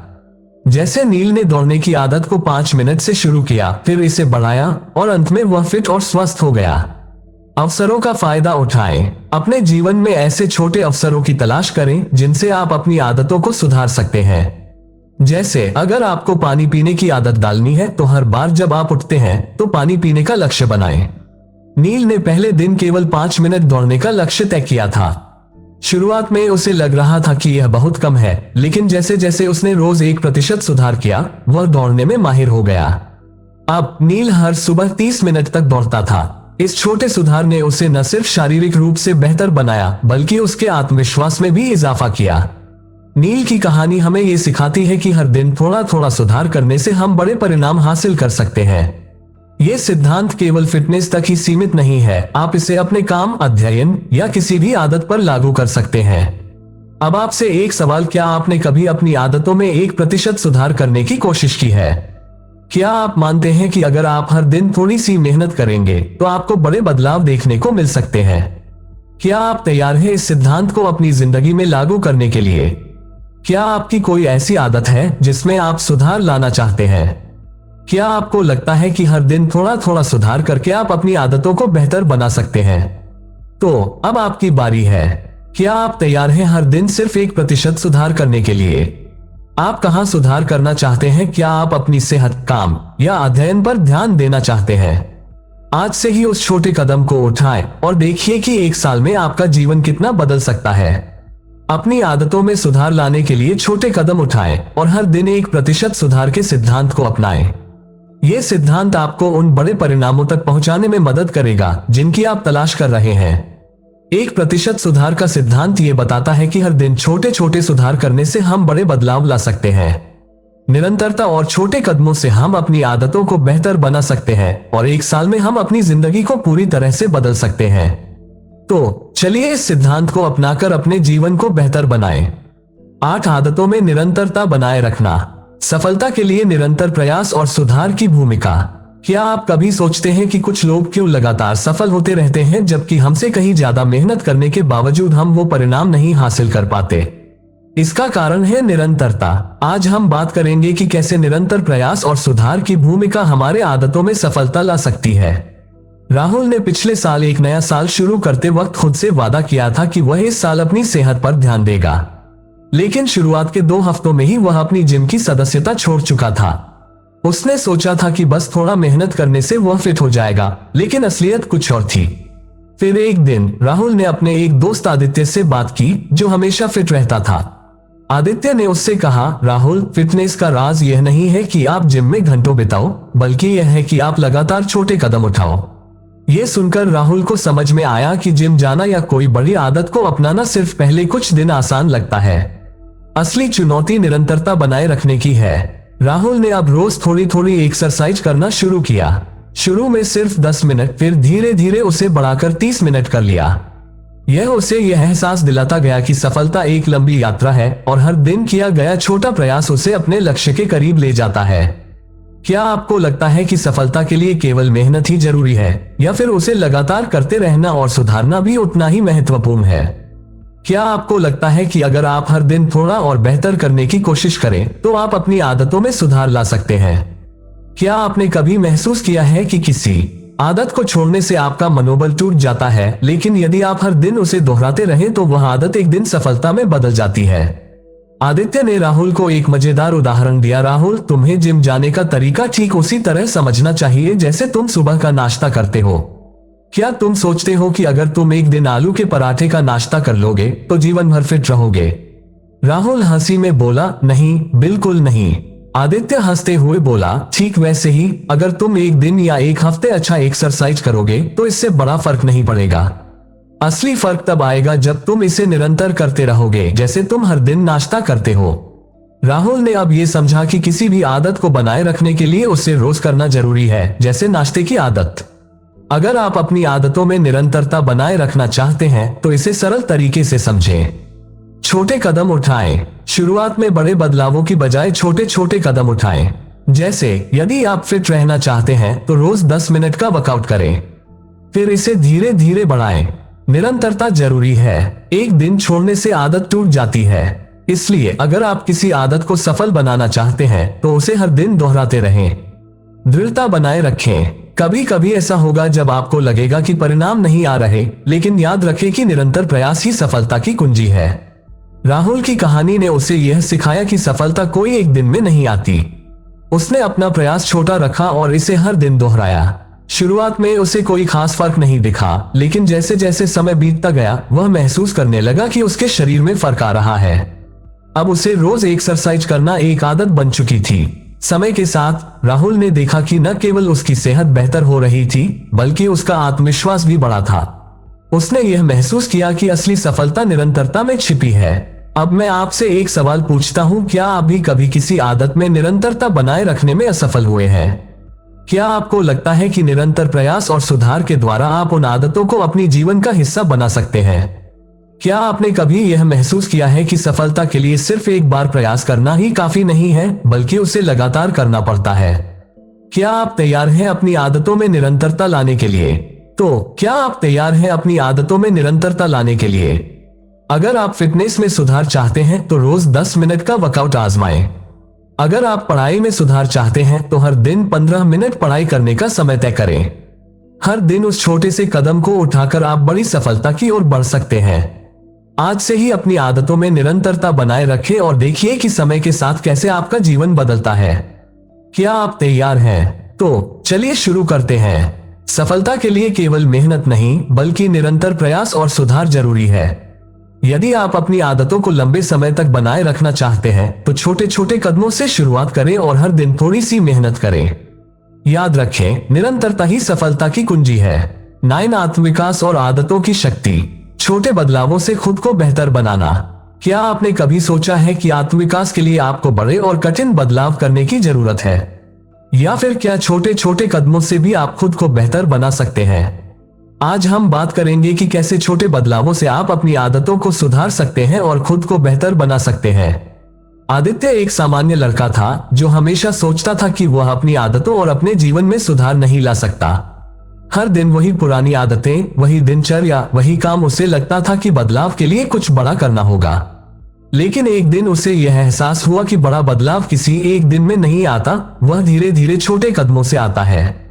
Speaker 1: जैसे नील ने दौड़ने की आदत को 5 मिनट से शुरू किया, फिर इसे बढ़ाया और अंत में वह फिट और स्वस्थ हो गया। अवसरों का फायदा उठाएं। अपने जीवन में ऐसे छोटे अवसरों की तलाश करें जिनसे आप अपनी आदतों को सुधार सकते हैं। जैसे अगर आपको पानी पीने की आदत डालनी है तो हर बार जब आप उठते हैं तो पानी पीने का लक्ष्य बनाएं। नील ने पहले दिन केवल 5 मिनट दौड़ने का लक्ष्य तय किया था। शुरुआत में उसे लग रहा था कि यह बहुत कम है, लेकिन जैसे जैसे उसने रोज 1% सुधार किया, वह दौड़ने में माहिर हो गया। अब नील हर सुबह 30 मिनट तक दौड़ता था। इस छोटे सुधार ने उसे न सिर्फ शारीरिक रूप से बेहतर बनाया बल्कि उसके आत्मविश्वास में भी इजाफा किया। नील की कहानी हमें ये सिखाती है कि हर दिन थोड़ा थोड़ा सुधार करने से हम बड़े परिणाम हासिल कर सकते हैं। ये सिद्धांत केवल फिटनेस तक ही सीमित नहीं है, आप इसे अपने काम, अध्ययन या किसी भी आदत पर लागू कर सकते हैं। अब आपसे एक सवाल, क्या आपने कभी अपनी आदतों में 1% सुधार करने की कोशिश की है? क्या आप मानते हैं कि अगर आप हर दिन थोड़ी सी मेहनत करेंगे तो आपको बड़े बदलाव देखने को मिल सकते हैं? क्या आप तैयार हैं इस सिद्धांत को अपनी जिंदगी में लागू करने के लिए? क्या आपकी कोई ऐसी आदत है जिसमें आप सुधार लाना चाहते हैं? क्या आपको लगता है कि हर दिन थोड़ा थोड़ा सुधार करके आप अपनी आदतों को बेहतर बना सकते हैं? तो अब आपकी बारी है। क्या आप तैयार हैं हर दिन सिर्फ 1% सुधार करने के लिए? आप कहां सुधार करना चाहते हैं? क्या आप अपनी सेहत, काम या अध्ययन पर ध्यान देना चाहते हैं? आज से ही उस छोटे कदम को उठाएं और देखिए कि 1 साल में आपका जीवन कितना बदल सकता है। अपनी आदतों में सुधार लाने के लिए छोटे कदम उठाएं और हर दिन 1% सुधार के सिद्धांत को अपनाएं। यह सिद्धांत आपको उन बड़े परिणामों तक पहुंचाने में मदद करेगा जिनकी आप तलाश कर रहे हैं। 1% सुधार का सिद्धांत ये बताता है कि हर दिन छोटे छोटे सुधार करने से हम बड़े बदलाव ला सकते हैं। निरंतरता और छोटे कदमों से हम अपनी आदतों को बेहतर बना सकते हैं और 1 साल में हम अपनी जिंदगी को पूरी तरह से बदल सकते हैं। तो चलिए इस सिद्धांत को अपनाकर अपने जीवन को बेहतर बनाएं। 8 आदतों में निरंतरता बनाए रखना। सफलता के लिए निरंतर प्रयास और सुधार की भूमिका। क्या आप कभी सोचते हैं कि कुछ लोग क्यों लगातार सफल होते रहते हैं जबकि हमसे कहीं ज्यादा मेहनत करने के बावजूद हम वो परिणाम नहीं हासिल कर पाते? इसका कारण है निरंतरता। आज हम बात करेंगे कि कैसे निरंतर प्रयास और सुधार की भूमिका हमारे आदतों में सफलता ला सकती है। राहुल ने पिछले साल एक नया साल शुरू करते वक्त खुद से वादा किया था कि वह इस साल अपनी सेहत पर ध्यान देगा, लेकिन शुरुआत के 2 हफ्तों में ही वह अपनी जिम की सदस्यता छोड़ चुका था। उसने सोचा था कि बस थोड़ा मेहनत करने से वह फिट हो जाएगा, लेकिन असलियत कुछ और थी। फिर एक दिन राहुल ने अपने एक दोस्त आदित्य से बात की, जो हमेशा फिट रहता था। आदित्य ने उससे कहा, राहुल, फिटनेस का राज यह नहीं है कि आप जिम में घंटों बिताओ, बल्कि यह है कि आप लगातार छोटे कदम उठाओ। यह सुनकर राहुल को समझ में आया कि जिम जाना या कोई बड़ी आदत को अपनाना सिर्फ पहले कुछ दिन आसान लगता है। असली चुनौती निरंतरता बनाए रखने की है। राहुल ने अब रोज थोड़ी थोड़ी एक्सरसाइज करना शुरू किया। शुरू में सिर्फ 10 मिनट, फिर धीरे धीरे उसे बढ़ाकर 30 मिनट कर लिया। यह उसे यह एहसास दिलाता गया कि सफलता एक लंबी यात्रा है और हर दिन किया गया छोटा प्रयास उसे अपने लक्ष्य के करीब ले जाता है। क्या आपको लगता है कि सफलता के लिए केवल मेहनत ही जरूरी है, या फिर उसे लगातार करते रहना और सुधारना भी उतना ही महत्वपूर्ण है? क्या आपको लगता है कि अगर आप हर दिन थोड़ा और बेहतर करने की कोशिश करें तो आप अपनी आदतों में सुधार ला सकते हैं? क्या आपने कभी महसूस किया है कि किसी आदत को छोड़ने से आपका मनोबल टूट जाता है, लेकिन यदि आप हर दिन उसे दोहराते रहें तो वह आदत एक दिन सफलता में बदल जाती है। आदित्य ने राहुल को एक मजेदार उदाहरण दिया। राहुल, तुम्हें जिम जाने का तरीका ठीक उसी तरह समझना चाहिए जैसे तुम सुबह का नाश्ता करते हो। क्या तुम सोचते हो कि अगर तुम एक दिन आलू के पराठे का नाश्ता कर लोगे तो जीवन भर फिट रहोगे? राहुल हंसी में बोला, नहीं, बिल्कुल नहीं। आदित्य हंसते हुए बोला, ठीक वैसे ही अगर तुम एक दिन या एक हफ्ते अच्छा एक्सरसाइज करोगे तो इससे बड़ा फर्क नहीं पड़ेगा। असली फर्क तब आएगा जब तुम इसे निरंतर करते रहोगे, जैसे तुम हर दिन नाश्ता करते हो। राहुल ने अब यह समझा कि किसी भी आदत को बनाए रखने के लिए उसे रोज करना जरूरी है, जैसे नाश्ते की आदत। अगर आप अपनी आदतों में निरंतरता बनाए रखना चाहते हैं तो इसे सरल तरीके से समझें। छोटे कदम उठाएं। शुरुआत में बड़े बदलावों की बजाय छोटे छोटे कदम उठाएं। जैसे यदि आप फिट रहना चाहते हैं तो रोज 10 मिनट का वर्कआउट करें, फिर इसे धीरे धीरे बढ़ाएं। निरंतरता जरूरी है, एक दिन छोड़ने से आदत टूट जाती है। इसलिए अगर आप किसी आदत को सफल बनाना चाहते हैं तो उसे हर दिन दोहराते रहें। दृढ़ता बनाए रखें। कभी कभी ऐसा होगा जब आपको लगेगा कि परिणाम नहीं आ रहे, लेकिन याद रखें कि निरंतर प्रयास ही सफलता की कुंजी है। राहुल की कहानी ने उसे यह सिखाया कि सफलता कोई एक दिन में नहीं आती। उसने अपना प्रयास छोटा रखा और इसे हर दिन दोहराया। शुरुआत में उसे कोई खास फर्क नहीं दिखा, लेकिन जैसे जैसे समय बीतता गया वह महसूस करने लगा कि उसके शरीर में फर्क आ रहा है। अब उसे रोज एक्सरसाइज करना एक आदत बन चुकी थी। समय के साथ राहुल ने देखा कि न केवल उसकी सेहत बेहतर हो रही थी, बल्कि उसका आत्मविश्वास भी बढ़ा था। उसने यह महसूस किया कि असली सफलता निरंतरता में छिपी है। अब मैं आपसे एक सवाल पूछता हूँ, क्या आप भी कभी किसी आदत में निरंतरता बनाए रखने में असफल हुए हैं? क्या आपको लगता है कि निरंतर प्रयास और सुधार के द्वारा आप उन आदतों को अपनी जीवन का हिस्सा बना सकते हैं? क्या आपने कभी यह महसूस किया है कि सफलता के लिए सिर्फ एक बार प्रयास करना ही काफी नहीं है, बल्कि उसे लगातार करना पड़ता है? क्या आप तैयार हैं अपनी आदतों में निरंतरता लाने के लिए? तो क्या आप तैयार हैं अपनी आदतों में निरंतरता लाने के लिए? अगर आप फिटनेस में सुधार चाहते हैं तो रोज 10 मिनट का वर्कआउट आजमाएं। अगर आप पढ़ाई में सुधार चाहते हैं तो हर दिन 15 मिनट पढ़ाई करने का समय तय करें। हर दिन उस छोटे से कदम को उठाकर आप बड़ी सफलता की ओर बढ़ सकते हैं। आज से ही अपनी आदतों में निरंतरता बनाए रखें और देखिए कि समय के साथ कैसे आपका जीवन बदलता है। क्या आप तैयार हैं? तो चलिए शुरू करते हैं। सफलता के लिए केवल मेहनत नहीं, बल्कि निरंतर प्रयास और सुधार जरूरी है। यदि आप अपनी आदतों को लंबे समय तक बनाए रखना चाहते हैं तो छोटे छोटे कदमों से शुरुआत करें और हर दिन थोड़ी सी मेहनत करें। याद रखें, निरंतरता ही सफलता की कुंजी है। 9 आत्मविकास और आदतों की शक्ति। छोटे बदलावों से खुद को बेहतर बनाना। क्या आपने कभी सोचा है कि आत्मविकास के लिए आपको बड़े और कठिन बदलाव करने की जरूरत है? या फिर क्या छोटे छोटे कदमों से भी आप खुद को बेहतर बना सकते हैं? आज हम बात करेंगे कि कैसे छोटे बदलावों से आप अपनी आदतों को सुधार सकते हैं और खुद को बेहतर बना सकते हैं। आदित्य एक सामान्य लड़का था जो हमेशा सोचता था कि वह अपनी आदतों और अपने जीवन में सुधार नहीं ला सकता। हर दिन वही पुरानी आदतें, वही दिनचर्या, वही काम। उसे लगता था कि बदलाव के लिए कुछ बड़ा करना होगा। लेकिन एक दिन उसे यह एहसास हुआ कि बड़ा बदलाव किसी एक दिन में नहीं आता, वह धीरे धीरे छोटे कदमों से आता है।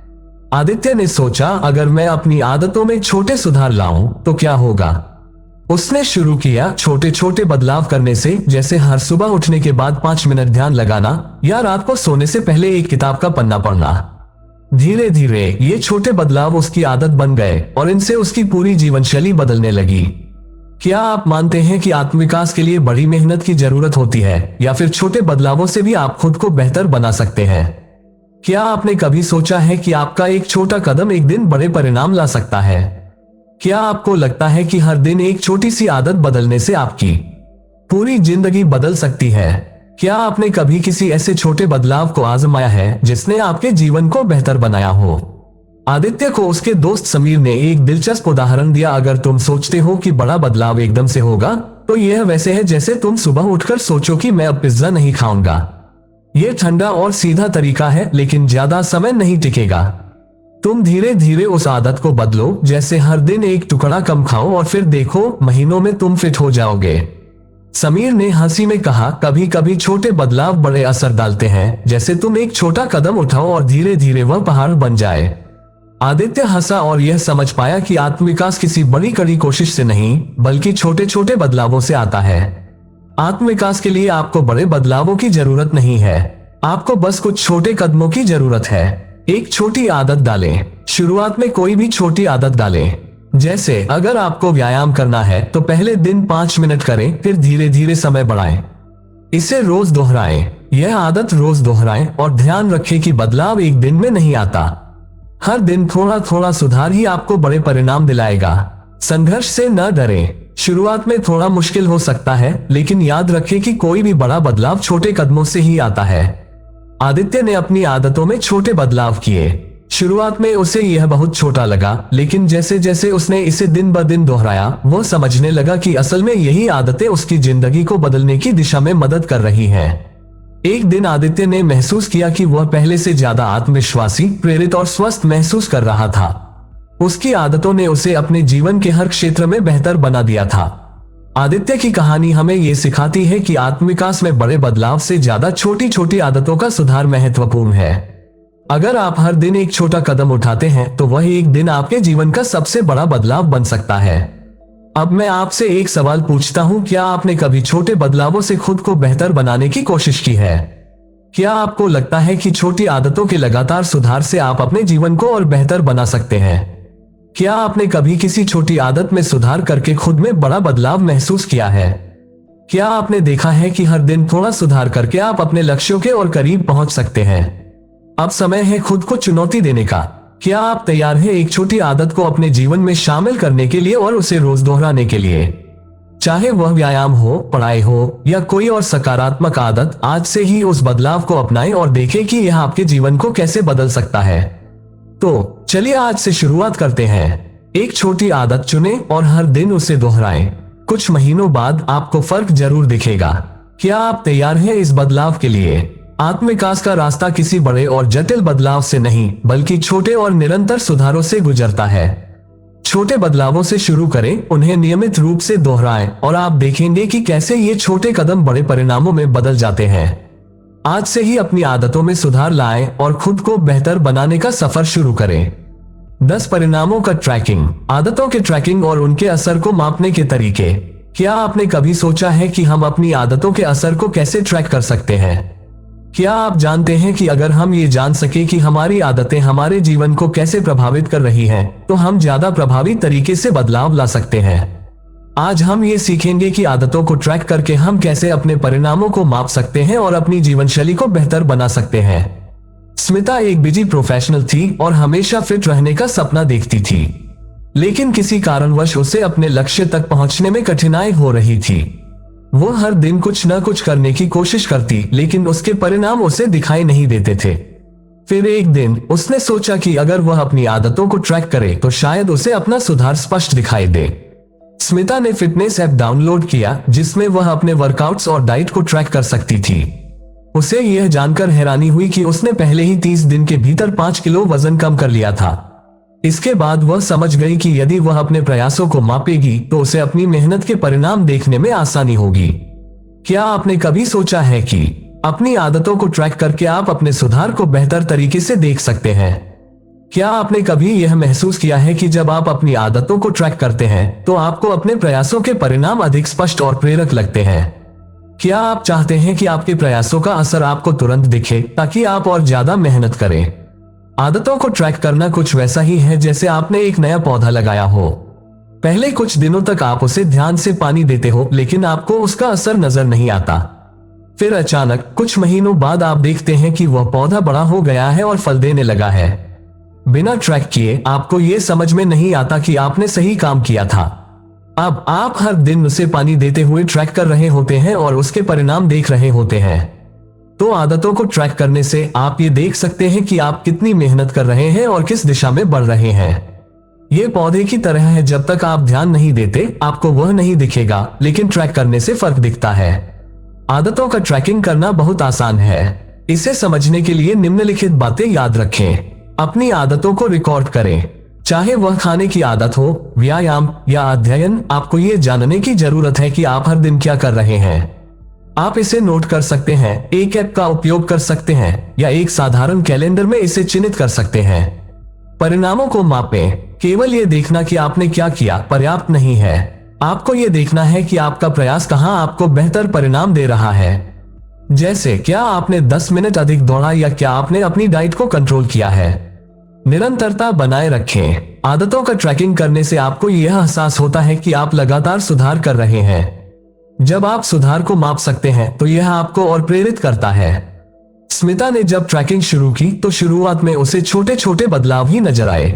Speaker 1: आदित्य ने सोचा, अगर मैं अपनी आदतों में छोटे सुधार लाऊं तो क्या होगा। उसने शुरू किया छोटे छोटे बदलाव करने से, जैसे हर सुबह उठने के बाद 5 मिनट ध्यान लगाना या रात को सोने से पहले एक किताब का पन्ना पढ़ना। धीरे धीरे ये छोटे बदलाव उसकी आदत बन गए और इनसे उसकी पूरी जीवन शैली बदलने लगी। क्या आप मानते हैं कि आत्मविकास के लिए बड़ी मेहनत की जरूरत होती है, या फिर छोटे बदलावों से भी आप खुद को बेहतर बना सकते हैं? क्या आपने कभी सोचा है कि आपका एक छोटा कदम एक दिन बड़े परिणाम ला सकता है? क्या आपको लगता है कि हर दिन एक छोटी सी आदत बदलने से आपकी पूरी जिंदगी बदल सकती है? क्या आपने कभी किसी ऐसे छोटे बदलाव को आजमाया है जिसने आपके जीवन को बेहतर बनाया हो? आदित्य को उसके दोस्त समीर ने एक दिलचस्प उदाहरण दिया। अगर तुम सोचते हो कि बड़ा बदलाव एकदम से होगा, तो यह वैसे है जैसे तुम सुबह उठकर सोचो कि मैं अब पिज्जा नहीं खाऊंगा। यह ठंडा और सीधा तरीका है, लेकिन ज्यादा समय नहीं टिकेगा। तुम धीरे धीरे उस आदत को बदलो, जैसे हर दिन एक टुकड़ा कम खाओ और फिर देखो, महीनों में तुम फिट हो जाओगे। समीर ने हंसी में कहा, कभी कभी छोटे बदलाव बड़े असर डालते हैं, जैसे तुम एक छोटा कदम उठाओ और धीरे धीरे वह पहाड़ बन जाए। आदित्य हंसा और यह समझ पाया कि आत्मविकास किसी बड़ी कड़ी कोशिश से नहीं बल्कि छोटे छोटे बदलावों से आता है। आत्मविकास के लिए आपको बड़े बदलावों की जरूरत नहीं है, आपको बस कुछ छोटे कदमों की जरूरत है। एक छोटी आदत डालें। शुरुआत में कोई भी छोटी आदत डालें। जैसे अगर आपको व्यायाम करना है तो पहले दिन 5 मिनट करें, फिर धीरे धीरे समय बढ़ाएं। इसे रोज दोहराएं। यह आदत रोज दोहराएं और ध्यान रखें कि बदलाव एक दिन में नहीं आता। हर दिन थोड़ा थोड़ा सुधार ही आपको बड़े परिणाम दिलाएगा। संघर्ष से न डरें। शुरुआत में थोड़ा मुश्किल हो सकता है, लेकिन याद रखें कि कोई भी बड़ा बदलाव छोटे कदमों से ही आता है। आदित्य ने अपनी आदतों में छोटे बदलाव किए। शुरुआत में उसे यह बहुत छोटा लगा, लेकिन जैसे जैसे उसने इसे दिन ब दिन दोहराया, वो समझने लगा कि असल में यही आदतें उसकी जिंदगी को बदलने की दिशा में मदद कर रही हैं। एक दिन आदित्य ने महसूस किया कि वह पहले से ज्यादा आत्मविश्वासी, प्रेरित और स्वस्थ महसूस कर रहा था। उसकी आदतों ने उसे अपने जीवन के हर क्षेत्र में बेहतर बना दिया था। आदित्य की कहानी हमें यह सिखाती है कि आत्मविकास में बड़े बदलाव से ज्यादा छोटी छोटी आदतों का सुधार महत्वपूर्ण है। अगर आप हर दिन एक छोटा कदम उठाते हैं तो वह एक दिन आपके जीवन का सबसे बड़ा बदलाव बन सकता है। अब मैं आपसे एक सवाल पूछता हूं, क्या आपने कभी छोटे बदलावों से खुद को बेहतर बनाने की कोशिश की है? क्या आपको लगता है कि छोटी आदतों के लगातार सुधार से आप अपने जीवन को और बेहतर बना सकते हैं? क्या आपने कभी किसी छोटी आदत में सुधार करके खुद में बड़ा बदलाव महसूस किया है? क्या आपने देखा है कि हर दिन थोड़ा सुधार करके आप अपने लक्ष्यों के और करीब पहुंच सकते हैं? अब समय है खुद को चुनौती देने का। क्या आप तैयार हैं एक छोटी आदत को अपने जीवन में शामिल करने के लिए और उसे रोज दोहराने के लिए? चाहे वह व्यायाम हो, पढ़ाई हो या कोई और सकारात्मक आदत, आज से ही उस बदलाव को अपनाएं और देखें कि यह आपके जीवन को कैसे बदल सकता है। तो चलिए आज से शुरुआत करते हैं। एक छोटी आदत चुनें और हर दिन उसे दोहराएं। कुछ महीनों बाद आपको फर्क जरूर दिखेगा। क्या आप तैयार हैं इस बदलाव के लिए? आत्मविकास का रास्ता किसी बड़े और जटिल बदलाव से नहीं बल्कि छोटे और निरंतर सुधारों से गुजरता है। छोटे बदलावों से शुरू करें, उन्हें नियमित रूप से दोहराएं और आप देखेंगे कि कैसे ये छोटे कदम बड़े परिणामों में बदल जाते हैं। आज से ही अपनी आदतों में सुधार लाएं और खुद को बेहतर बनाने का सफर शुरू करें। 10 परिणामों का ट्रैकिंग। आदतों के ट्रैकिंग और उनके असर को मापने के तरीके। क्या आपने कभी सोचा है कि हम अपनी आदतों के असर को कैसे ट्रैक कर सकते हैं? क्या आप जानते हैं कि अगर हम ये जान सके कि हमारी आदतें हमारे जीवन को कैसे प्रभावित कर रही हैं, तो हम ज्यादा प्रभावी तरीके से बदलाव ला सकते हैं। आज हम ये सीखेंगे कि आदतों को ट्रैक करके हम कैसे अपने परिणामों को माप सकते हैं और अपनी जीवन शैली को बेहतर बना सकते हैं। स्मिता एक बिजी प्रोफेशनल थी और हमेशा फिट रहने का सपना देखती थी, लेकिन किसी कारणवश उसे अपने लक्ष्य तक पहुंचने में कठिनाई हो रही थी। वो हर दिन कुछ न कुछ करने की कोशिश करती, लेकिन उसके परिणाम उसे दिखाई नहीं देते थे। फिर एक दिन उसने सोचा कि अगर वह अपनी आदतों को ट्रैक करे तो शायद उसे अपना सुधार स्पष्ट दिखाई दे। स्मिता ने फिटनेस ऐप डाउनलोड किया जिसमें वह अपने वर्कआउट्स और डाइट को ट्रैक कर सकती थी। उसे यह जानकर हैरानी हुई कि उसने पहले ही 30 दिन के भीतर 5 किलो वजन कम कर लिया था। इसके बाद वह समझ गई कि यदि वह अपने प्रयासों को मापेगी तो उसे अपनी मेहनत के परिणाम देखने में आसानी होगी। क्या आपने कभी सोचा है कि अपनी आदतों को ट्रैक करके आप अपने सुधार को बेहतर तरीके से देख सकते हैं? क्या आपने कभी यह महसूस किया है कि जब आप अपनी आदतों को ट्रैक करते हैं तो आपको अपने प्रयासों के परिणाम अधिक स्पष्ट और प्रेरक लगते हैं? क्या आप चाहते हैं कि आपके प्रयासों का असर आपको तुरंत दिखे ताकि आप और ज्यादा मेहनत करें? आदतों को ट्रैक करना कुछ वैसा ही है जैसे आपने एक नया पौधा लगाया हो। पहले कुछ दिनों तक आप उसे ध्यान से पानी देते हो, लेकिन आपको उसका असर नजर नहीं आता। फिर अचानक कुछ महीनों बाद आप देखते हैं कि वह पौधा बड़ा हो गया है और फल देने लगा है। बिना ट्रैक किए आपको यह समझ में नहीं आता कि आपने सही काम किया था। अब आप हर दिन उसे पानी देते हुए ट्रैक कर रहे होते हैं और उसके परिणाम देख रहे होते हैं। तो आदतों को ट्रैक करने से आप ये देख सकते हैं कि आप कितनी मेहनत कर रहे हैं और किस दिशा में बढ़ रहे हैं। ये पौधे की तरह है, जब तक आप ध्यान नहीं देते आपको वह नहीं दिखेगा, लेकिन ट्रैक करने से फर्क दिखता है। आदतों का ट्रैकिंग करना बहुत आसान है। इसे समझने के लिए निम्नलिखित बातें याद रखें। अपनी आदतों को रिकॉर्ड करें। चाहे वह खाने की आदत हो, व्यायाम या अध्ययन, आपको ये जानने की जरूरत है कि आप हर दिन क्या कर रहे हैं। आप इसे नोट कर सकते हैं, एक ऐप का उपयोग कर सकते हैं या एक साधारण कैलेंडर में इसे चिन्हित कर सकते हैं। परिणामों को मापें। केवल ये देखना कि आपने क्या किया पर्याप्त नहीं है। आपको ये देखना है कि आपका प्रयास कहाँ आपको बेहतर परिणाम दे रहा है। जैसे क्या आपने 10 मिनट अधिक दौड़ा या क्या आपने अपनी डाइट को कंट्रोल किया है। निरंतरता बनाए रखें। आदतों का ट्रैकिंग करने से आपको यह एहसास होता है कि आप लगातार सुधार कर रहे हैं। जब आप सुधार को माप सकते हैं तो यह आपको और प्रेरित करता है। स्मिता ने जब ट्रैकिंग शुरू की तो शुरुआत में उसे छोटे छोटे बदलाव ही नजर आए।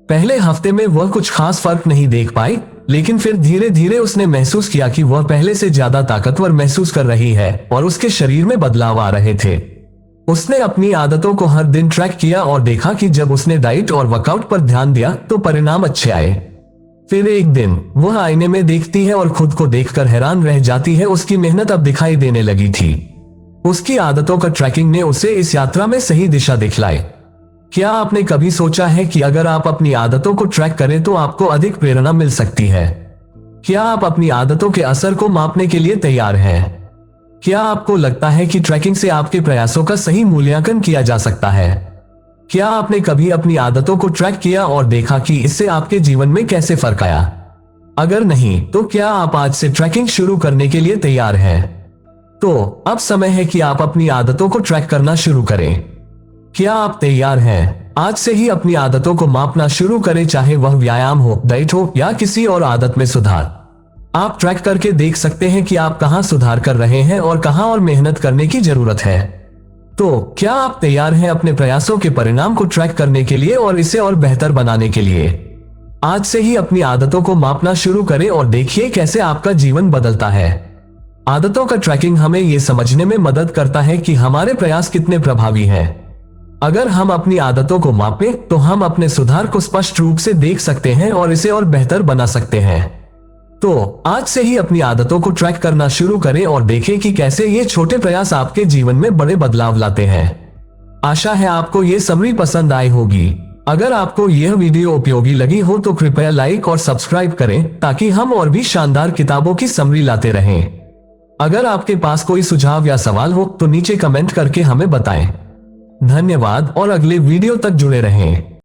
Speaker 1: पहले हफ्ते में वह कुछ खास फर्क नहीं देख पाई, लेकिन फिर धीरे धीरे उसने महसूस किया कि वह पहले से ज्यादा ताकतवर महसूस कर रही है और उसके शरीर में बदलाव आ रहे थे। उसने अपनी आदतों को हर दिन ट्रैक किया और देखा कि जब उसने डाइट और वर्कआउट पर ध्यान दिया तो परिणाम अच्छे आए। फिर एक दिन वह आईने में देखती है और खुद को देखकर हैरान रह जाती है। उसकी मेहनत अब दिखाई देने लगी थी। उसकी आदतों का ट्रैकिंग ने उसे इस यात्रा में सही दिशा दिखलाई। क्या आपने कभी सोचा है कि अगर आप अपनी आदतों को ट्रैक करें तो आपको अधिक प्रेरणा मिल सकती है? क्या आप अपनी आदतों के असर को मापने के लिए तैयार हैं? क्या आपको लगता है कि ट्रैकिंग से आपके प्रयासों का सही मूल्यांकन किया जा सकता है? क्या आपने कभी अपनी आदतों को ट्रैक किया और देखा कि इससे आपके जीवन में कैसे फर्क आया? अगर नहीं तो क्या आप आज से ट्रैकिंग शुरू करने के लिए तैयार हैं? तो अब समय है कि आप अपनी आदतों को ट्रैक करना शुरू करें। क्या आप तैयार हैं? आज से ही अपनी आदतों को मापना शुरू करें, चाहे वह व्यायाम हो, डाइट हो या किसी और आदत में सुधार। आप ट्रैक करके देख सकते हैं कि आप कहां सुधार कर रहे हैं और कहां और मेहनत करने की जरूरत है। तो क्या आप तैयार हैं अपने प्रयासों के परिणाम को ट्रैक करने के लिए और इसे और बेहतर बनाने के लिए? आज से ही अपनी आदतों को मापना शुरू करें और देखिए कैसे आपका जीवन बदलता है। आदतों का ट्रैकिंग हमें यह समझने में मदद करता है कि हमारे प्रयास कितने प्रभावी हैं। अगर हम अपनी आदतों को मापें तो हम अपने सुधार को स्पष्ट रूप से देख सकते हैं और इसे और बेहतर बना सकते हैं। तो आज से ही अपनी आदतों को ट्रैक करना शुरू करें और देखें कि कैसे ये छोटे प्रयास आपके जीवन में बड़े बदलाव लाते हैं। आशा है आपको ये समरी पसंद आई होगी। अगर आपको यह वीडियो उपयोगी लगी हो तो कृपया लाइक और सब्सक्राइब करें ताकि हम और भी शानदार किताबों की समरी लाते रहें। अगर आपके पास कोई सुझाव या सवाल हो तो नीचे कमेंट करके हमें बताएं। धन्यवाद और अगले वीडियो तक जुड़े रहें।